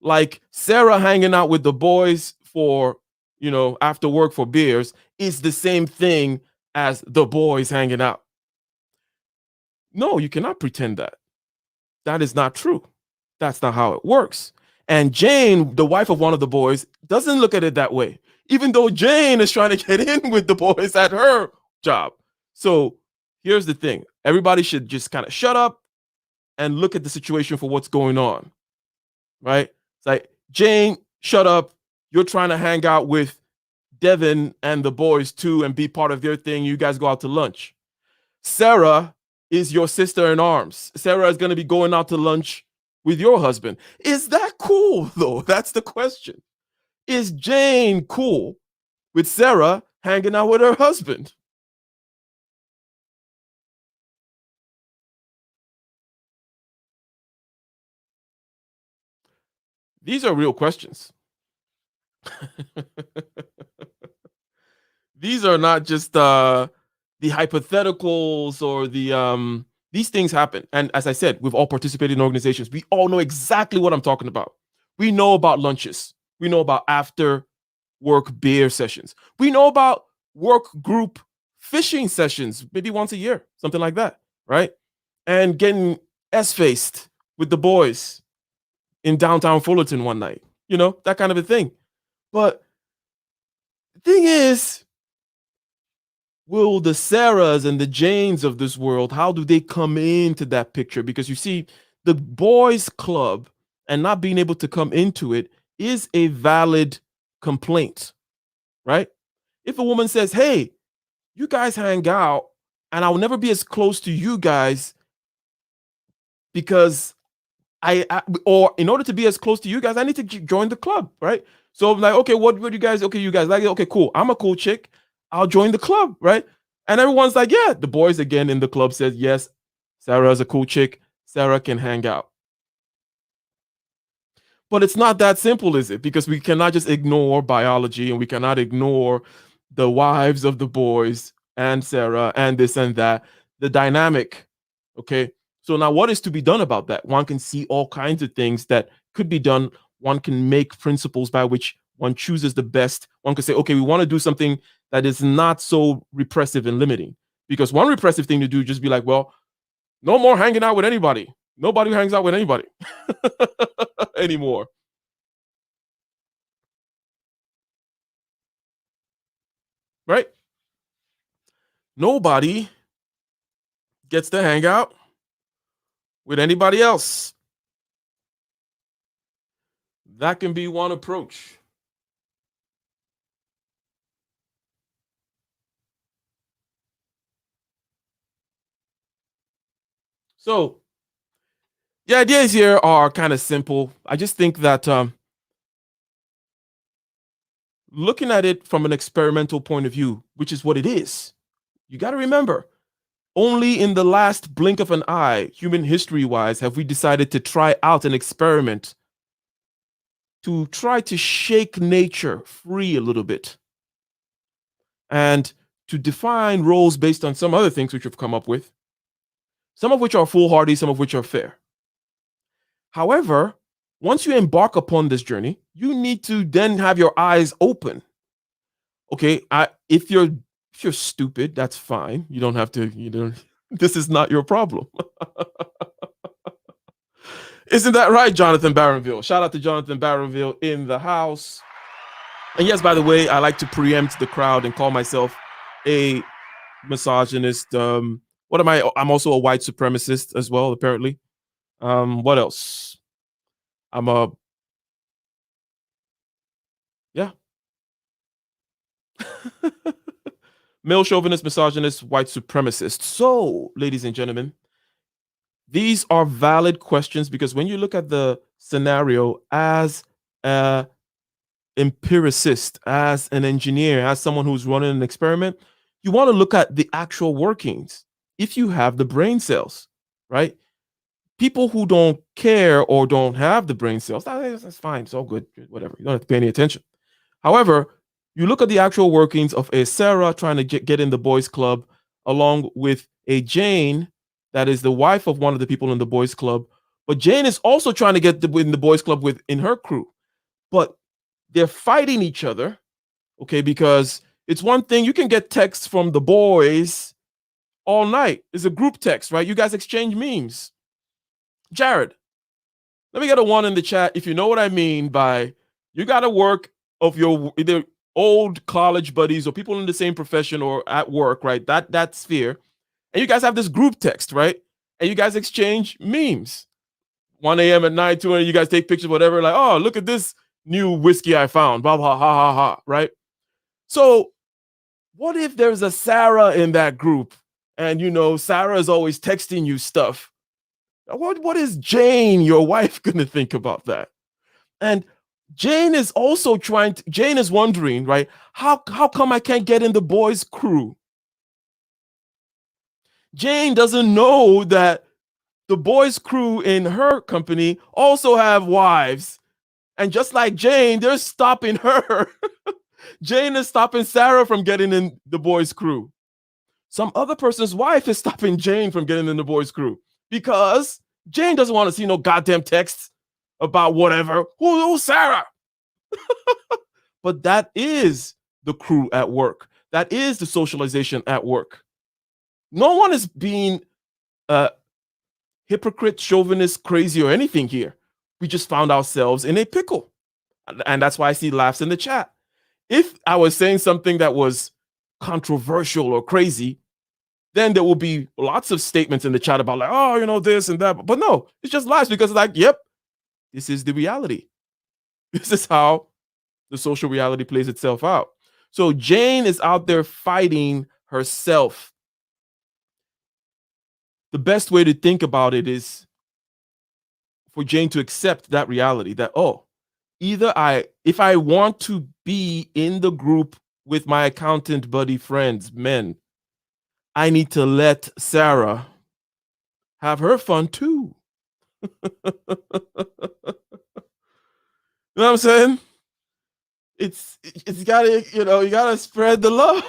like Sarah hanging out with the boys for, after work for beers is the same thing as the boys hanging out. No, you cannot pretend that. That is not true. That's not how it works. And Jane, the wife of one of the boys, doesn't look at it that way, even though Jane is trying to get in with the boys at her job. So here's the thing: everybody should just kind of shut up and look at the situation for what's going on, right? It's like, Jane, shut up. You're trying to hang out with Devin and the boys too and be part of their thing. You guys go out to lunch. Sarah is your sister in arms. Sarah is going to be going out to lunch with your husband. Is that cool, though? That's the question. Is Jane cool with Sarah hanging out with her husband? These are real questions. These are not just the hypotheticals or these things happen. And as I said, we've all participated in organizations. We all know exactly what I'm talking about. We know about lunches. We know about after work beer sessions. We know about work group fishing sessions, maybe once a year, something like that, right? And getting S-faced with the boys in downtown Fullerton one night, that kind of a thing. But the thing is, will the Sarahs and the Janes of this world, how do they come into that picture? Because you see, the boys club and not being able to come into it is a valid complaint, right? If a woman says, hey, you guys hang out and I'll never be as close to you guys because or in order to be as close to you guys, I need to join the club, right? So I'm like, okay, what do you guys, okay, you guys like it? Okay, cool. I'm a cool chick. I'll join the club, right? And everyone's like, yeah, the boys again in the club says, yes, Sarah's a cool chick. Sarah can hang out. But it's not that simple, is it? Because we cannot just ignore biology and we cannot ignore the wives of the boys and Sarah and this and that, the dynamic. Okay. So now what is to be done about that? One can see all kinds of things that could be done. One can make principles by which one chooses the best. One could say, okay, we want to do something that is not so repressive and limiting. Because one repressive thing to do, just be like, well, no more hanging out with anybody. Nobody hangs out with anybody anymore. Right? Nobody gets to hang out with anybody else. That can be one approach. So the ideas here are kind of simple. I just think that looking at it from an experimental point of view, which is what it is, you got to remember, only in the last blink of an eye, human history wise, have we decided to try out an experiment to try to shake nature free a little bit and to define roles based on some other things which we've come up with, some of which are foolhardy, some of which are fair. However, once you embark upon this journey, you need to then have your eyes open. Okay, if you're stupid, that's fine. You don't have to, this is not your problem. Isn't that right, Jonathan Barronville? Shout out to Jonathan Barronville in the house. And yes, by the way, I like to preempt the crowd and call myself a misogynist. What am I? I'm also a white supremacist as well, apparently. What else? I'm a male chauvinist, misogynist, white supremacist. So, ladies and gentlemen, these are valid questions because when you look at the scenario as a empiricist, as an engineer, as someone who's running an experiment, you want to look at the actual workings. If you have the brain cells, right? People who don't care or don't have the brain cells, that's fine. It's all good. Whatever. You don't have to pay any attention. However, you look at the actual workings of a Sarah trying to get in the boys club along with a Jane that is the wife of one of the people in the boys club. But Jane is also trying to get in the boys club in her crew. But they're fighting each other, okay, because it's one thing you can get texts from the boys all night. It's a group text, right? You guys exchange memes. Jared, let me get a 1 in the chat if you know what I mean by you got to work of your either old college buddies or people in the same profession or at work, right? That sphere. And you guys have this group text, right? And you guys exchange memes. 1 a.m. at night, 2 a.m. You guys take pictures, whatever, like, oh, look at this new whiskey I found, blah, blah, ha, ha, ha, right? So what if there's a Sarah in that group and, Sarah is always texting you stuff? What is Jane, your wife, going to think about that? And Jane is also Jane is wondering, right? How come I can't get in the boys' crew? Jane doesn't know that the boys' crew in her company also have wives. And just like Jane, they're stopping her. Jane is stopping Sarah from getting in the boys' crew. Some other person's wife is stopping Jane from getting in the boys' crew because Jane doesn't want to see no goddamn texts about whatever. Who's Sarah? But that is the crew at work. That is the socialization at work. No one is being hypocrite, chauvinist, crazy, or anything here. We just found ourselves in a pickle. And that's why I see laughs in the chat. If I was saying something that was controversial or crazy, then there will be lots of statements in the chat about like, oh, this and that. But no, it's just laughs because like, yep, this is the reality. This is how the social reality plays itself out. So Jane is out there fighting herself. The best way to think about it is for Jane to accept that reality that, if I want to be in the group with my accountant buddy friends, men, I need to let Sarah have her fun too. You know what I'm saying? It's gotta, you gotta spread the love.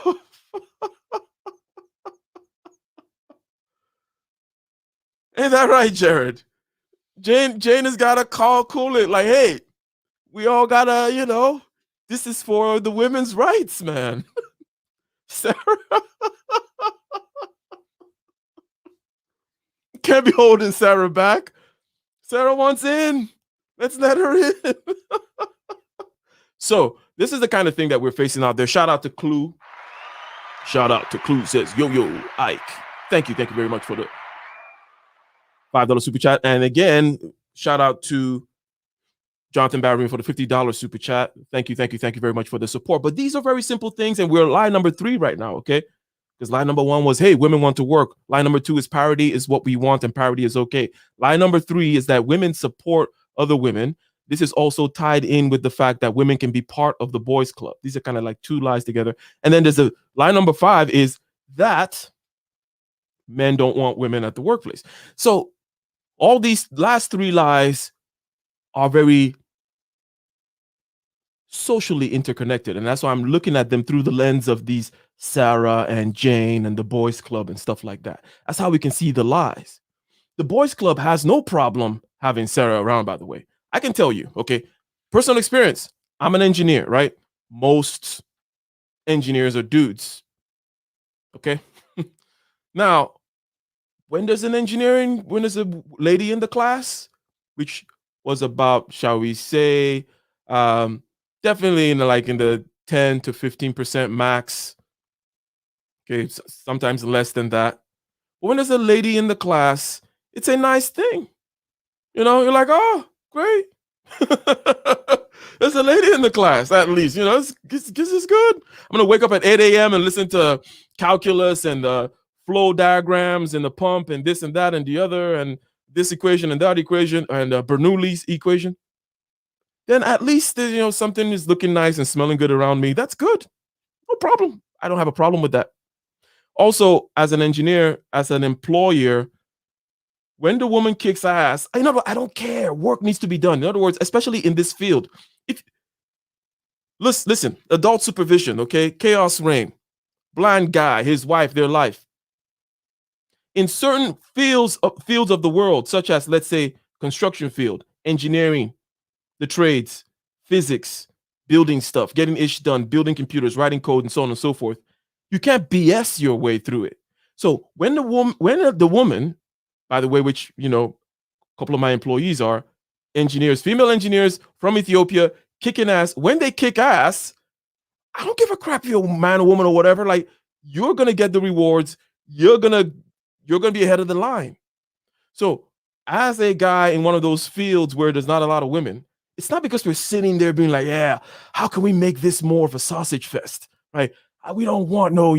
Ain't that right, Jared? Jane has gotta cool it like, hey, we all gotta, this is for the women's rights, man. Sarah can't be holding Sarah back. Sarah wants in. Let's let her in. So this is the kind of thing that we're facing out there. Shout out to Clue. Shout out to Clue says, yo, Ike. Thank you very much for the $5 super chat. And again, shout out to Jonathan Barry for the $50 super chat. Thank you very much for the support. But these are very simple things, and we're line number 3 right now, okay? Because line number 1 was, hey, women want to work. Line number 2 is parity is what we want, and parity is okay. Line number 3 is that women support other women. This is also tied in with the fact that women can be part of the boys' club. These are kind of like 2 lies together. And then there's a line number 5 is that men don't want women at the workplace. So all these last 3 lies are very socially interconnected. And that's why I'm looking at them through the lens of these Sarah and Jane and the boys' club and stuff like that. That's how we can see the lies. The boys' club has no problem having Sarah around, by the way. I can tell you, okay, personal experience. I'm an engineer, right? Most engineers are dudes. Okay. Now, when there's a lady in the class, which was about, shall we say, definitely in the 10 to 15% max. Okay, sometimes less than that. But when there's a lady in the class, it's a nice thing. You're like, oh, great. There's a lady in the class, at least. This is good. I'm going to wake up at 8 a.m. and listen to calculus and the flow diagrams and the pump and this and that and the other and this equation and that equation and Bernoulli's equation. Then at least something is looking nice and smelling good around me. That's good. No problem. I don't have a problem with that. Also, as an engineer, as an employer, when the woman kicks ass, I don't care. Work needs to be done. In other words, especially in this field. Listen, adult supervision, okay? Chaos reign. Blind guy, his wife, their life. In certain fields of the world, such as, let's say, construction field, engineering, the trades, physics, building stuff, getting ish done, building computers, writing code, and so on and so forth, you can't BS your way through it. So when the woman, by the way, which a couple of my employees are engineers, female engineers from Ethiopia, kicking ass. When they kick ass, I don't give a crap if you're a man or woman or whatever. Like, you're gonna get the rewards. You're gonna be ahead of the line. So, as a guy in one of those fields where there's not a lot of women, it's not because we're sitting there being like, yeah, how can we make this more of a sausage fest, right? We don't want no,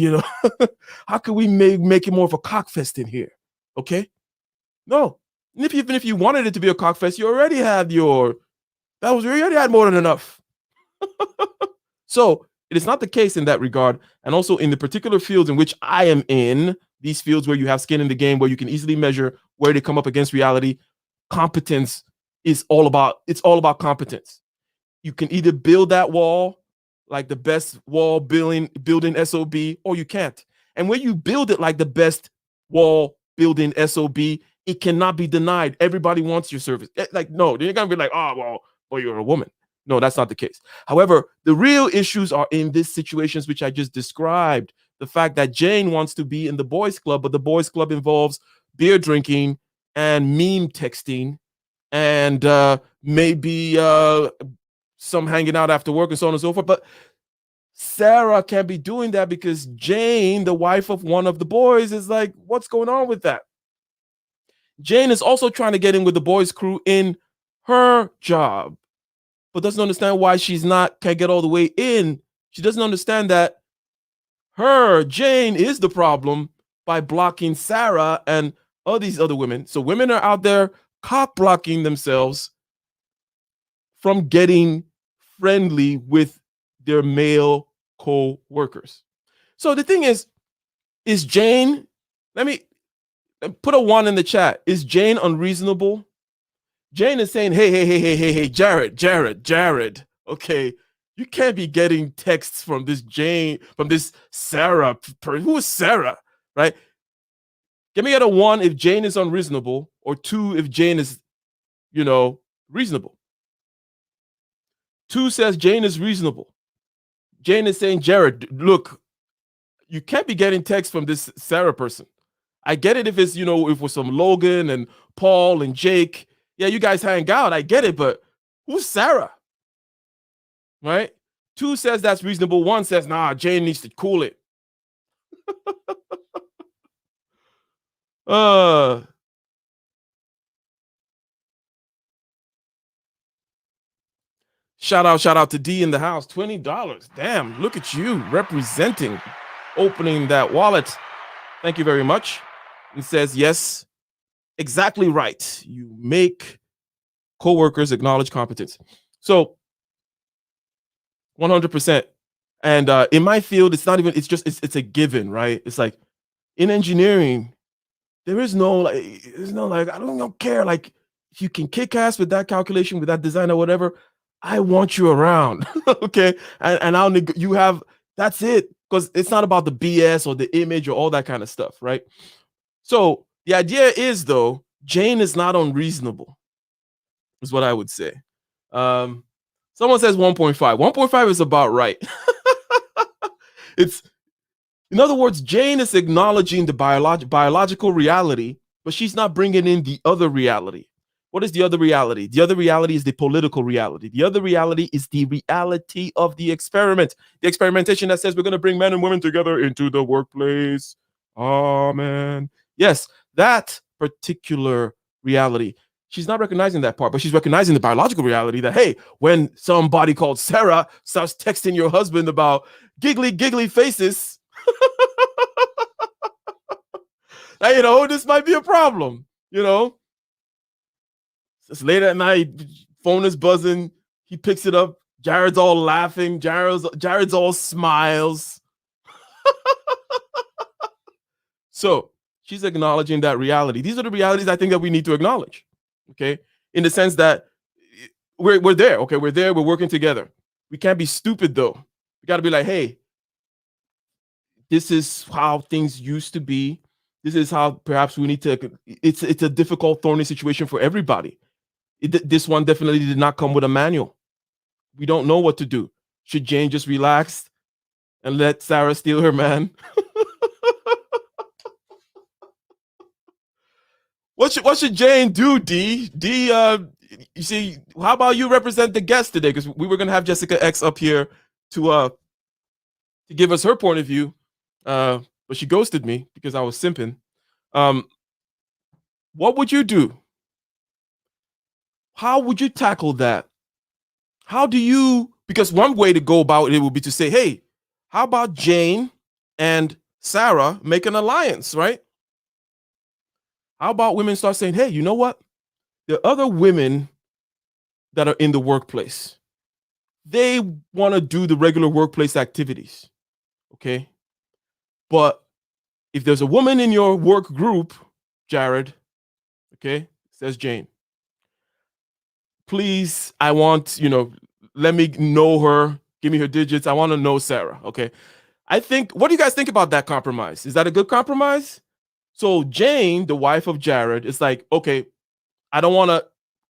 how can we make it more of a cock fest in here? Okay, no. And even if you wanted it to be a cock fest, you already had you already had more than enough. So it is not the case in that regard. And also in the particular fields in which I am in, these fields where you have skin in the game, where you can easily measure where they come up against reality, competence is all about competence. You can either build that wall like the best wall building SOB, or you can't. And when you build it like the best wall building SOB, it cannot be denied. Everybody wants your service. Like, no, they're gonna be like, oh, well, you're a woman. No, that's not the case. However, the real issues are in these situations which I just described. The fact that Jane wants to be in the boys' club, but the boys' club involves beer drinking and meme texting and maybe some hanging out after work and so on and so forth. But Sarah can't be doing that because Jane, the wife of one of the boys, is like, what's going on with that? Jane is also trying to get in with the boys' crew in her job, but doesn't understand why can't get all the way in. She doesn't understand that Jane is the problem by blocking Sarah and all these other women. So women are out there cock blocking themselves from getting friendly with their male co-workers. So the thing is Jane, let me put a 1 in the chat. Is Jane unreasonable? Jane is saying, hey, Jared. Okay, you can't be getting texts from this Sarah person. Who is Sarah, right? Give me a 1 if Jane is unreasonable, or 2 if Jane is, reasonable. 2 says Jane is reasonable. Jane is saying, Jared, look, you can't be getting texts from this Sarah person. I get it if it's, if with some Logan and Paul and Jake. Yeah, you guys hang out. I get it, but who's Sarah? Right? 2 says that's reasonable. 1 says, nah, Jane needs to cool it. Shout out to D in the house. $20. Damn, look at you representing, opening that wallet. Thank you very much. It says, yes, exactly right. You make coworkers acknowledge competence. So 100%. And in my field, it's a given, right? It's like in engineering, there's no like, I don't care. Like, if you can kick ass with that calculation, with that design or whatever, I want you around. Okay. And that's it. Because it's not about the BS or the image or all that kind of stuff, right? So the idea is, though, Jane is not unreasonable, is what I would say. Someone says 1.5. 1.5 is about right. In other words, Jane is acknowledging the biological reality, but she's not bringing in the other reality. What is the other reality? The other reality is the political reality. The other reality is the reality of the experiment. The experimentation that says we're going to bring men and women together into the workplace. Amen. Yes, that particular reality. She's not recognizing that part, but she's recognizing the biological reality that, hey, when somebody called Sarah starts texting your husband about giggly faces, this might be a problem, It's late at night, phone is buzzing, he picks it up, Jared's all laughing, Jared's all smiles. So she's acknowledging that reality. These are the realities I think that we need to acknowledge, okay? In the sense that we're there, okay? We're there, we're working together. We can't be stupid, though. We got to be like, hey, this is how things used to be. This is how perhaps we need to, it's a difficult, thorny situation for everybody. This one definitely did not come with a manual. We don't know what to do. Should Jane just relax and let Sarah steal her man? What should Jane do, D? D, you see, how about you represent the guest today? Because we were gonna have Jessica X up here to give us her point of view, but she ghosted me because I was simping. What would you do? How would you tackle that? How do you? Because one way to go about it would be to say, hey, how about Jane and Sarah make an alliance, right? How about women start saying, hey, you know what? There are other women that are in the workplace. They want to do the regular workplace activities. Okay. But if there's a woman in your work group, Jared, okay, says Jane, please, I want, let me know her, give me her digits. I want to know Sarah. Okay. I think, what do you guys think about that compromise? Is that a good compromise? So Jane, the wife of Jared, is like, okay, I don't want to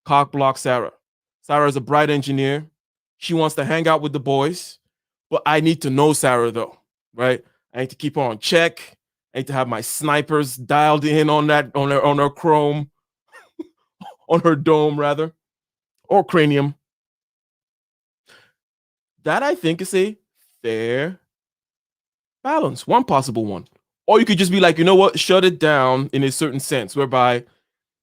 cock block Sarah. Sarah is a bright engineer. She wants to hang out with the boys, but I need to know Sarah though, right? I need to keep her on check. I need to have my snipers dialed in on her chrome, on her dome rather, or cranium. That I think is a fair balance, one possible one. Or you could just be like, you know what, shut it down in a certain sense, whereby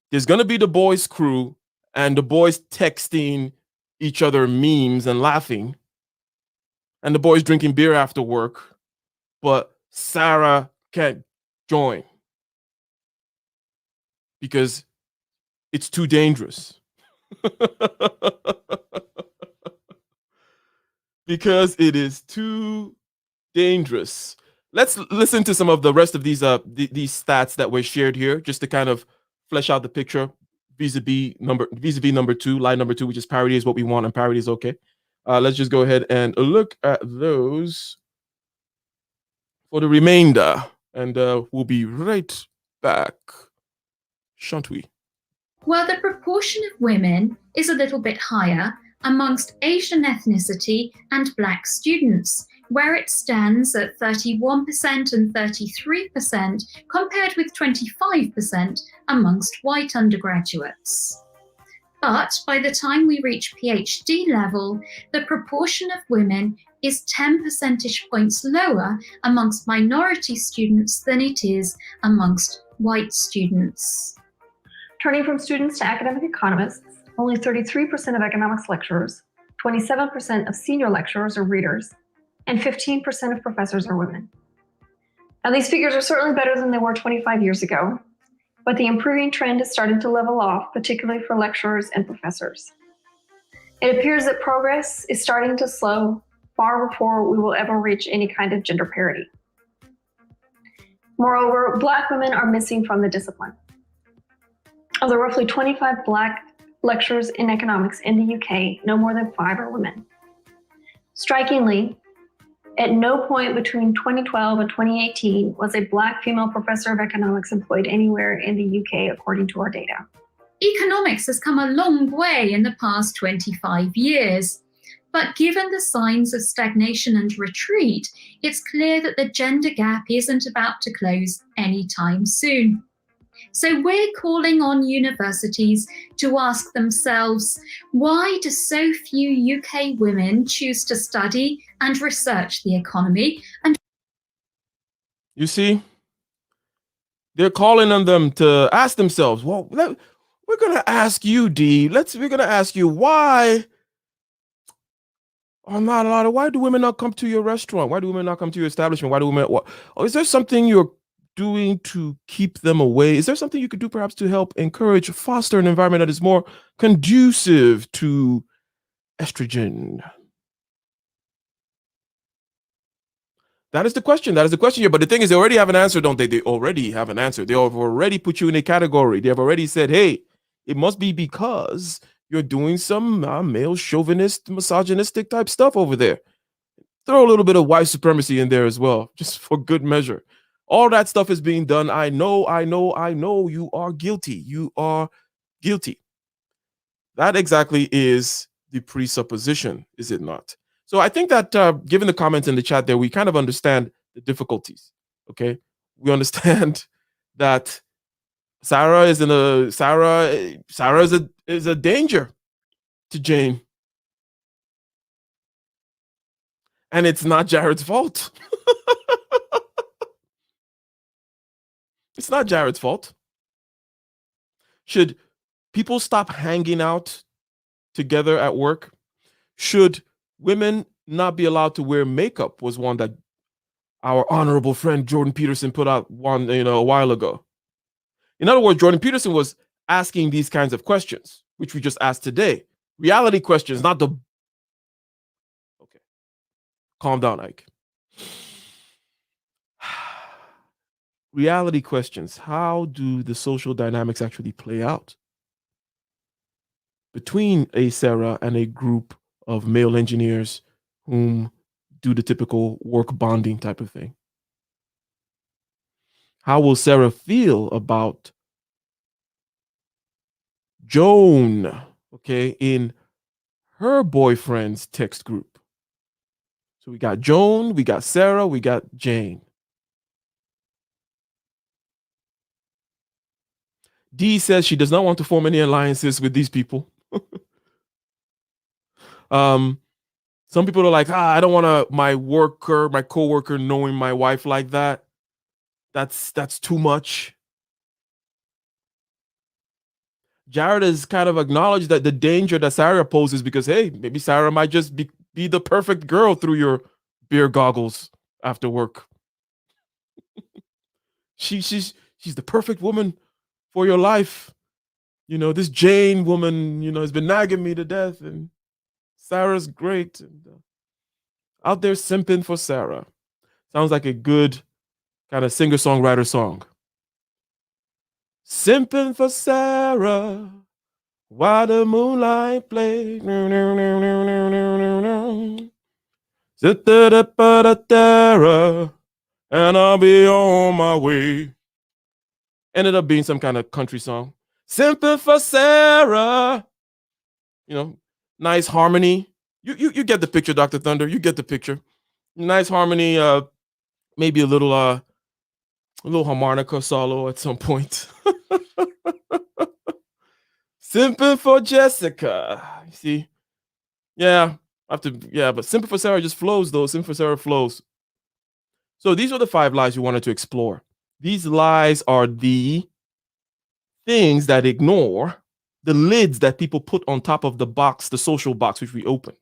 there's going to be the boys' crew and the boys texting each other memes and laughing, and the boys drinking beer after work, but Sarah can't join because it's too dangerous. Because it is too dangerous. Let's listen to some of the rest of these these stats that were shared here, just to kind of flesh out the picture vis-a-vis number two, line number two, which is parity is what we want and parity is okay. Let's just go ahead and look at those for the remainder, and we'll be right back, shan't we? Well, the proportion of women is a little bit higher amongst Asian ethnicity and Black students, where it stands at 31% and 33%, compared with 25% amongst white undergraduates. But by the time we reach PhD level, the proportion of women is 10 percentage points lower amongst minority students than it is amongst white students. Turning from students to academic economists, only 33% of economics lecturers, 27% of senior lecturers are readers, and 15% of professors are women. Now, these figures are certainly better than they were 25 years ago, but the improving trend is starting to level off, particularly for lecturers and professors. It appears that progress is starting to slow far before we will ever reach any kind of gender parity. Moreover, Black women are missing from the discipline. Of the roughly 25 Black lecturers in economics in the UK, no more than 5 are women. Strikingly, at no point between 2012 and 2018 was a Black female professor of economics employed anywhere in the UK, according to our data. Economics has come a long way in the past 25 years. But given the signs of stagnation and retreat, it's clear that the gender gap isn't about to close anytime soon. So we're calling on universities to ask themselves, why do so few UK women choose to study and research the economy? And You see, they're calling on them to ask themselves, well, we're going to ask you, D. We're going to ask you, why why do women not come to your restaurant? Why do women not come to your establishment? Why do women, or is there something you're doing to keep them away? Is there something you could do perhaps to help encourage, foster an environment that is more conducive to estrogen? That is the question. That is the question here. But the thing is, they already have an answer, don't they? They already have an answer. They have already put you in a category. They have already said, hey, it must be because you're doing some male chauvinist, misogynistic type stuff over there. Throw a little bit of white supremacy in there as well, just for good measure. All that stuff is being done. I know you are guilty. You are guilty. That exactly is the presupposition, is it not? So I think that given the comments in the chat there, we kind of understand the difficulties. Okay. We understand that Sarah is a danger to Jane. And it's not Jared's fault. It's not Jared's fault. Should people stop hanging out together at work? Should women not be allowed to wear makeup? Was one that our honorable friend Jordan Peterson put out a while ago. In other words, Jordan Peterson was asking these kinds of questions, which we just asked today. Reality questions, not the. Okay. Calm down, Ike. Reality questions. How do the social dynamics actually play out between a Sarah and a group of male engineers whom do the typical work bonding type of thing? How will Sarah feel about Joan, okay, in her boyfriend's text group? So we got Joan, we got Sarah, we got Jane. Dee says she does not want to form any alliances with these people. Some people are like, I don't want my coworker knowing my wife like that. That's too much. Jared has kind of acknowledged that the danger that Sarah poses because, hey, maybe Sarah might just be the perfect girl through your beer goggles after work. She's the perfect woman for your life. This Jane woman, has been nagging me to death, and Sarah's great. And, out there simping for Sarah. Sounds like a good kind of singer-songwriter song. Simping for Sarah, while the moonlight plays. And I'll be on my way. Ended up being some kind of country song. Simping for Sarah. Nice harmony. You get the picture, Dr. Thunder. You get the picture. Nice harmony. Maybe a little harmonica solo at some point. Simping for Jessica. See? Yeah. But Simping for Sarah just flows, though. Simping for Sarah flows. So these are the 5 lies we wanted to explore. These lies are the things that ignore the lids that people put on top of the box, the social box, which we opened.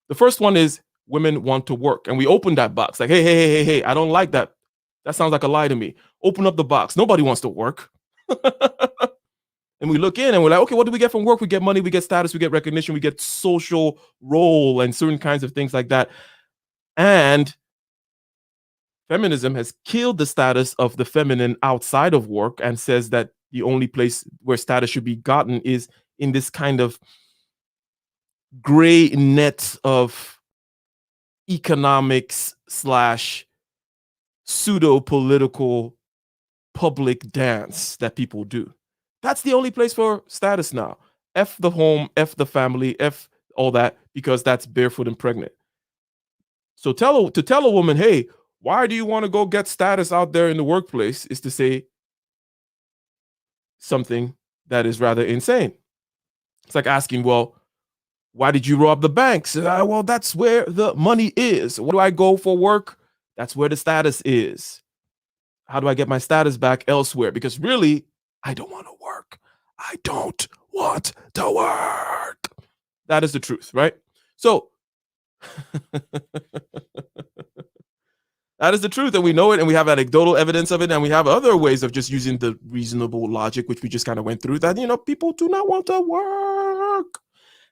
The first one is women want to work. And we opened that box like, hey, I don't like that. That sounds like a lie to me. Open up the box. Nobody wants to work. And we look in and we're like, okay, what do we get from work? We get money, we get status, we get recognition, we get social role and certain kinds of things like that. And feminism has killed the status of the feminine outside of work and says that the only place where status should be gotten is in this kind of gray net of economics / pseudo-political public dance that people do. That's the only place for status now. F the home, F the family, F all that, because that's barefoot and pregnant. So to tell a woman, hey, why do you want to go get status out there in the workplace, is to say something that is rather insane. It's like asking, well, why did you rob the banks? Well, that's where the money is. Where do I go for work? That's where the status is. How do I get my status back elsewhere? Because really, I don't want to work. I don't want to work. That is the truth, right? So that is the truth, and we know it, and we have anecdotal evidence of it, and we have other ways of just using the reasonable logic, which we just kind of went through, that, people do not want to work.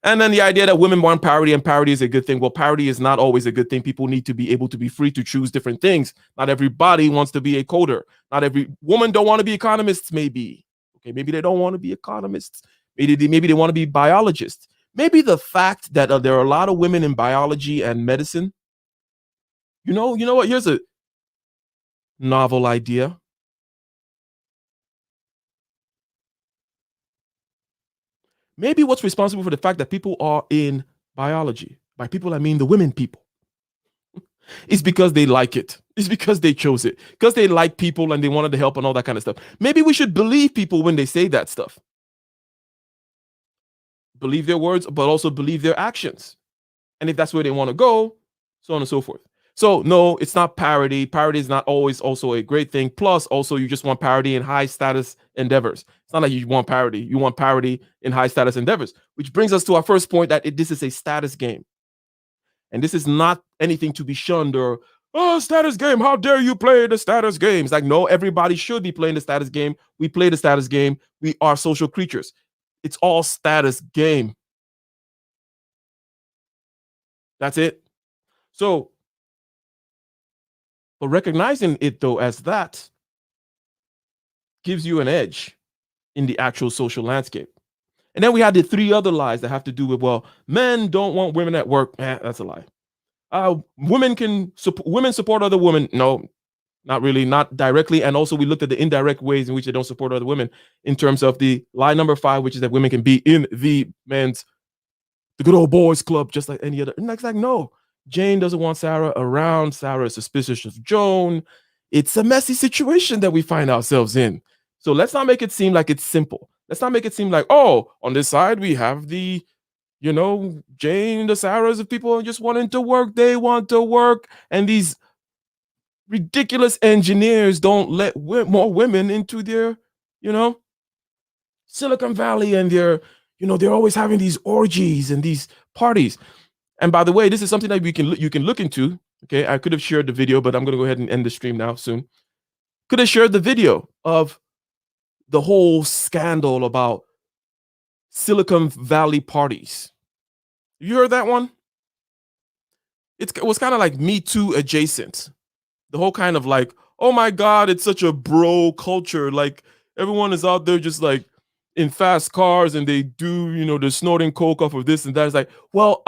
And then the idea that women want parity and parity is a good thing. Well, parity is not always a good thing. People need to be able to be free to choose different things. Not everybody wants to be a coder. Not every woman don't want to be economists, maybe. Okay, maybe they don't want to be economists. Maybe they want to be biologists. Maybe the fact that there are a lot of women in biology and medicine, you know what? Here's a novel idea. Maybe what's responsible for the fact that people are in biology, by people I mean the women people, It's because they like it. It's because they chose it. Because they like people and they wanted to help and all that kind of stuff. Maybe we should believe people when they say that stuff. Believe their words, but also believe their actions. And if that's where they want to go, so on and so forth. So no, it's not parody. Parody is not always also a great thing. Plus, also you just want parody in high status endeavors. It's not like you want parody. You want parody in high status endeavors, which brings us to our first point that this is a status game. And this is not anything to be shunned or, oh, status game. How dare you play the status game? It's like, no, everybody should be playing the status game. We play the status game. We are social creatures. It's all status game. That's it. So, but recognizing it though as that gives you an edge in the actual social landscape. And then we had the three other lies that have to do with, well, men don't want women at work. That's a lie. Women support other women. No, not really, not directly. And also we looked at the indirect ways in which they don't support other women in terms of the lie number 5, which is that women can be in the good old boys club, just like any other. And it's like, no, Jane doesn't want Sarah around. Sarah is suspicious of Joan. It's a messy situation that we find ourselves in. So let's not make it seem like it's simple. Let's not make it seem like, oh, on this side, we have the, Jane, the Sarahs of people just wanting to work. They want to work. And these ridiculous engineers don't let more women into their, Silicon Valley, and they're always having these orgies and these parties. And by the way, this is something that you can look into. Okay, I could have shared the video, but I'm going to go ahead and end the stream now soon. Could have shared the video of the whole scandal about Silicon Valley parties. You heard that one? It was kind of like Me Too adjacent. The whole kind of like, oh my God, it's such a bro culture. Like everyone is out there just like in fast cars and they do, they're snorting coke off of this and that. It's like, well,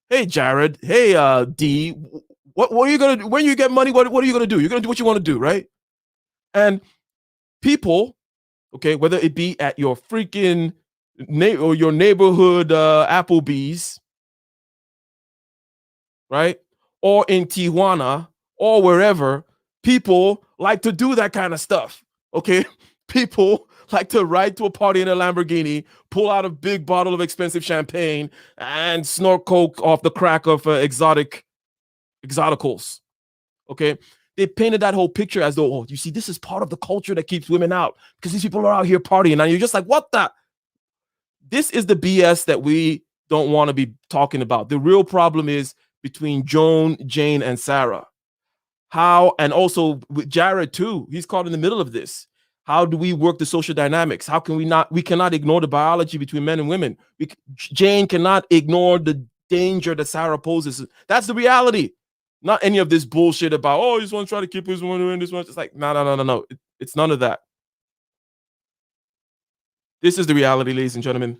hey Jared, hey D, what are you gonna do when you get money? What are you gonna do? You're gonna do what you want to do, right? And people, okay, whether it be at your freaking or your neighborhood Applebee's, right, or in Tijuana or wherever, people like to do that kind of stuff. Okay, people like to ride to a party in a Lamborghini, pull out a big bottle of expensive champagne, and snort coke off the crack of exoticals. Okay, they painted that whole picture as though, oh, you see, this is part of the culture that keeps women out because these people are out here partying, and you're just like, what the? This is the BS that we don't want to be talking about. The real problem is between Joan, Jane, and Sarah. How, and also with Jared too, he's caught in the middle of this. How do we work the social dynamics? How can we cannot ignore the biology between men and women. Jane cannot ignore the danger that Sarah poses. That's the reality. Not any of this bullshit about, oh, you just want to try to keep this one doing this one. It's like, no. It's none of that. This is the reality, ladies and gentlemen.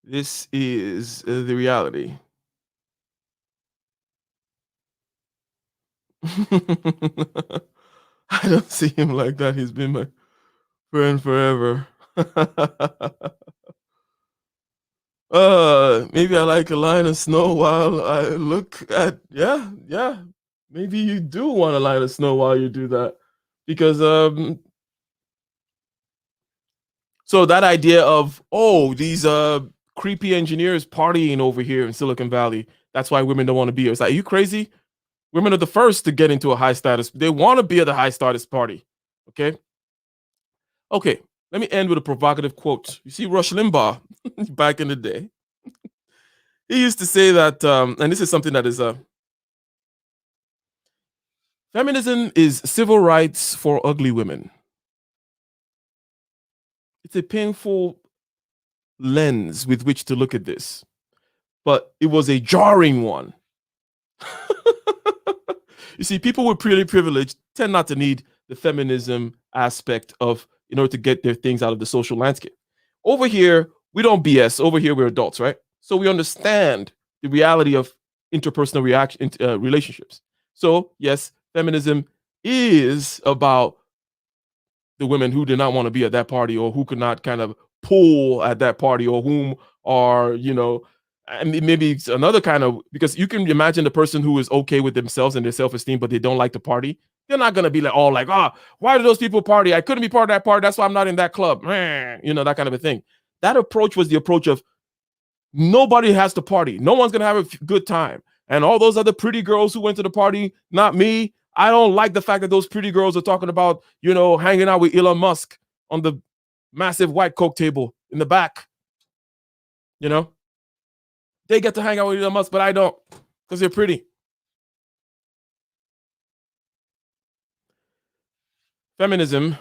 This is the reality. I don't see him like that. He's been my friend forever. Maybe I like a line of snow while I look at, yeah. Maybe you do want a line of snow while you do that. Because so that idea of, oh, these creepy engineers partying over here in Silicon Valley, that's why women don't want to be here. It's like, are you crazy? Women are the first to get into a high status. They want to be at the high status party. Okay. Let me end with a provocative quote. You see, Rush Limbaugh, back in the day, he used to say that, and this is something that is feminism is civil rights for ugly women. It's a painful lens with which to look at this, but it was a jarring one. You see, people with pretty privilege tend not to need the feminism aspect of in order to get their things out of the social landscape. Over here, we don't BS. Over here, we're adults, right? So we understand the reality of interpersonal relationships. So yes, feminism is about the women who did not want to be at that party or who could not kind of pull at that party, or whom are, and maybe it's another kind of, because you can imagine the person who is okay with themselves and their self-esteem, but they don't like to party. They're not going to be like, why do those people party? I couldn't be part of that party. That's why I'm not in that club. That kind of a thing. That approach was the approach of nobody has to party. No one's going to have a good time. And all those other pretty girls who went to the party, not me. I don't like the fact that those pretty girls are talking about, hanging out with Elon Musk on the massive white Coke table in the back. They get to hang out with Elon Musk, but I don't, because they're pretty. Feminism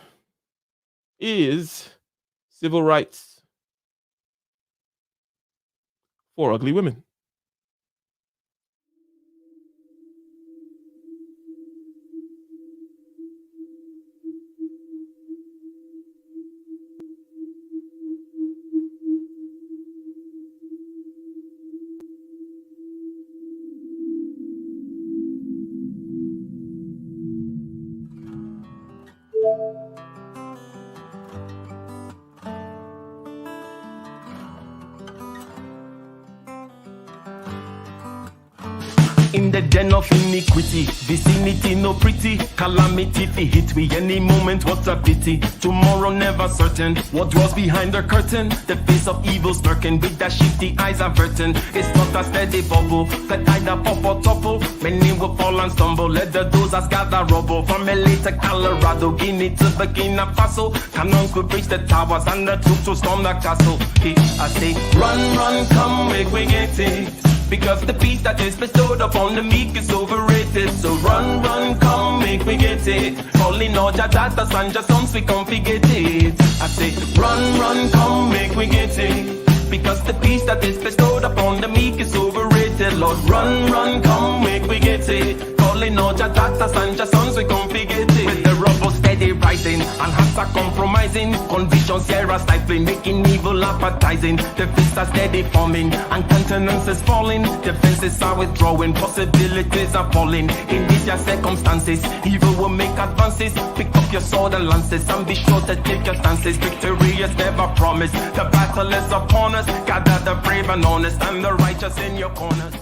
is civil rights for ugly women. In the den of iniquity, vicinity no pretty, calamity fi hit we any moment, what a pity. Tomorrow never certain, what was behind the curtain, the face of evil smirking with that shifty eyes averting. It's not a steady bubble, that either pop or topple, many will fall and stumble, let the dozers gather rubble. From LA to Colorado, Guinea to Burkina Faso, cannons could reach the towers and the troops will storm the castle. I say, run, come, make we get it. Because the peace that is bestowed upon the meek is overrated. So run, come, make me get it. Calling all your daughters and your sons, we come forget it. I say, run, come, make me get it. Because the peace that is bestowed upon the meek is overrated. Lord, run, come, make me get it. Calling all your daughters and your sons, we come forget it. With the rubble steady rising, and hearts are compromising. Convictions here are stifling, making evil appetizing. The fists are steady forming, and countenance is falling. Defenses are withdrawing, possibilities are falling. In these your circumstances, evil will make advances. Pick up your sword and lances, and be sure to take your stances. Victory is never promised, the battle is upon us. Gather the brave and honest, and the righteous in your corners.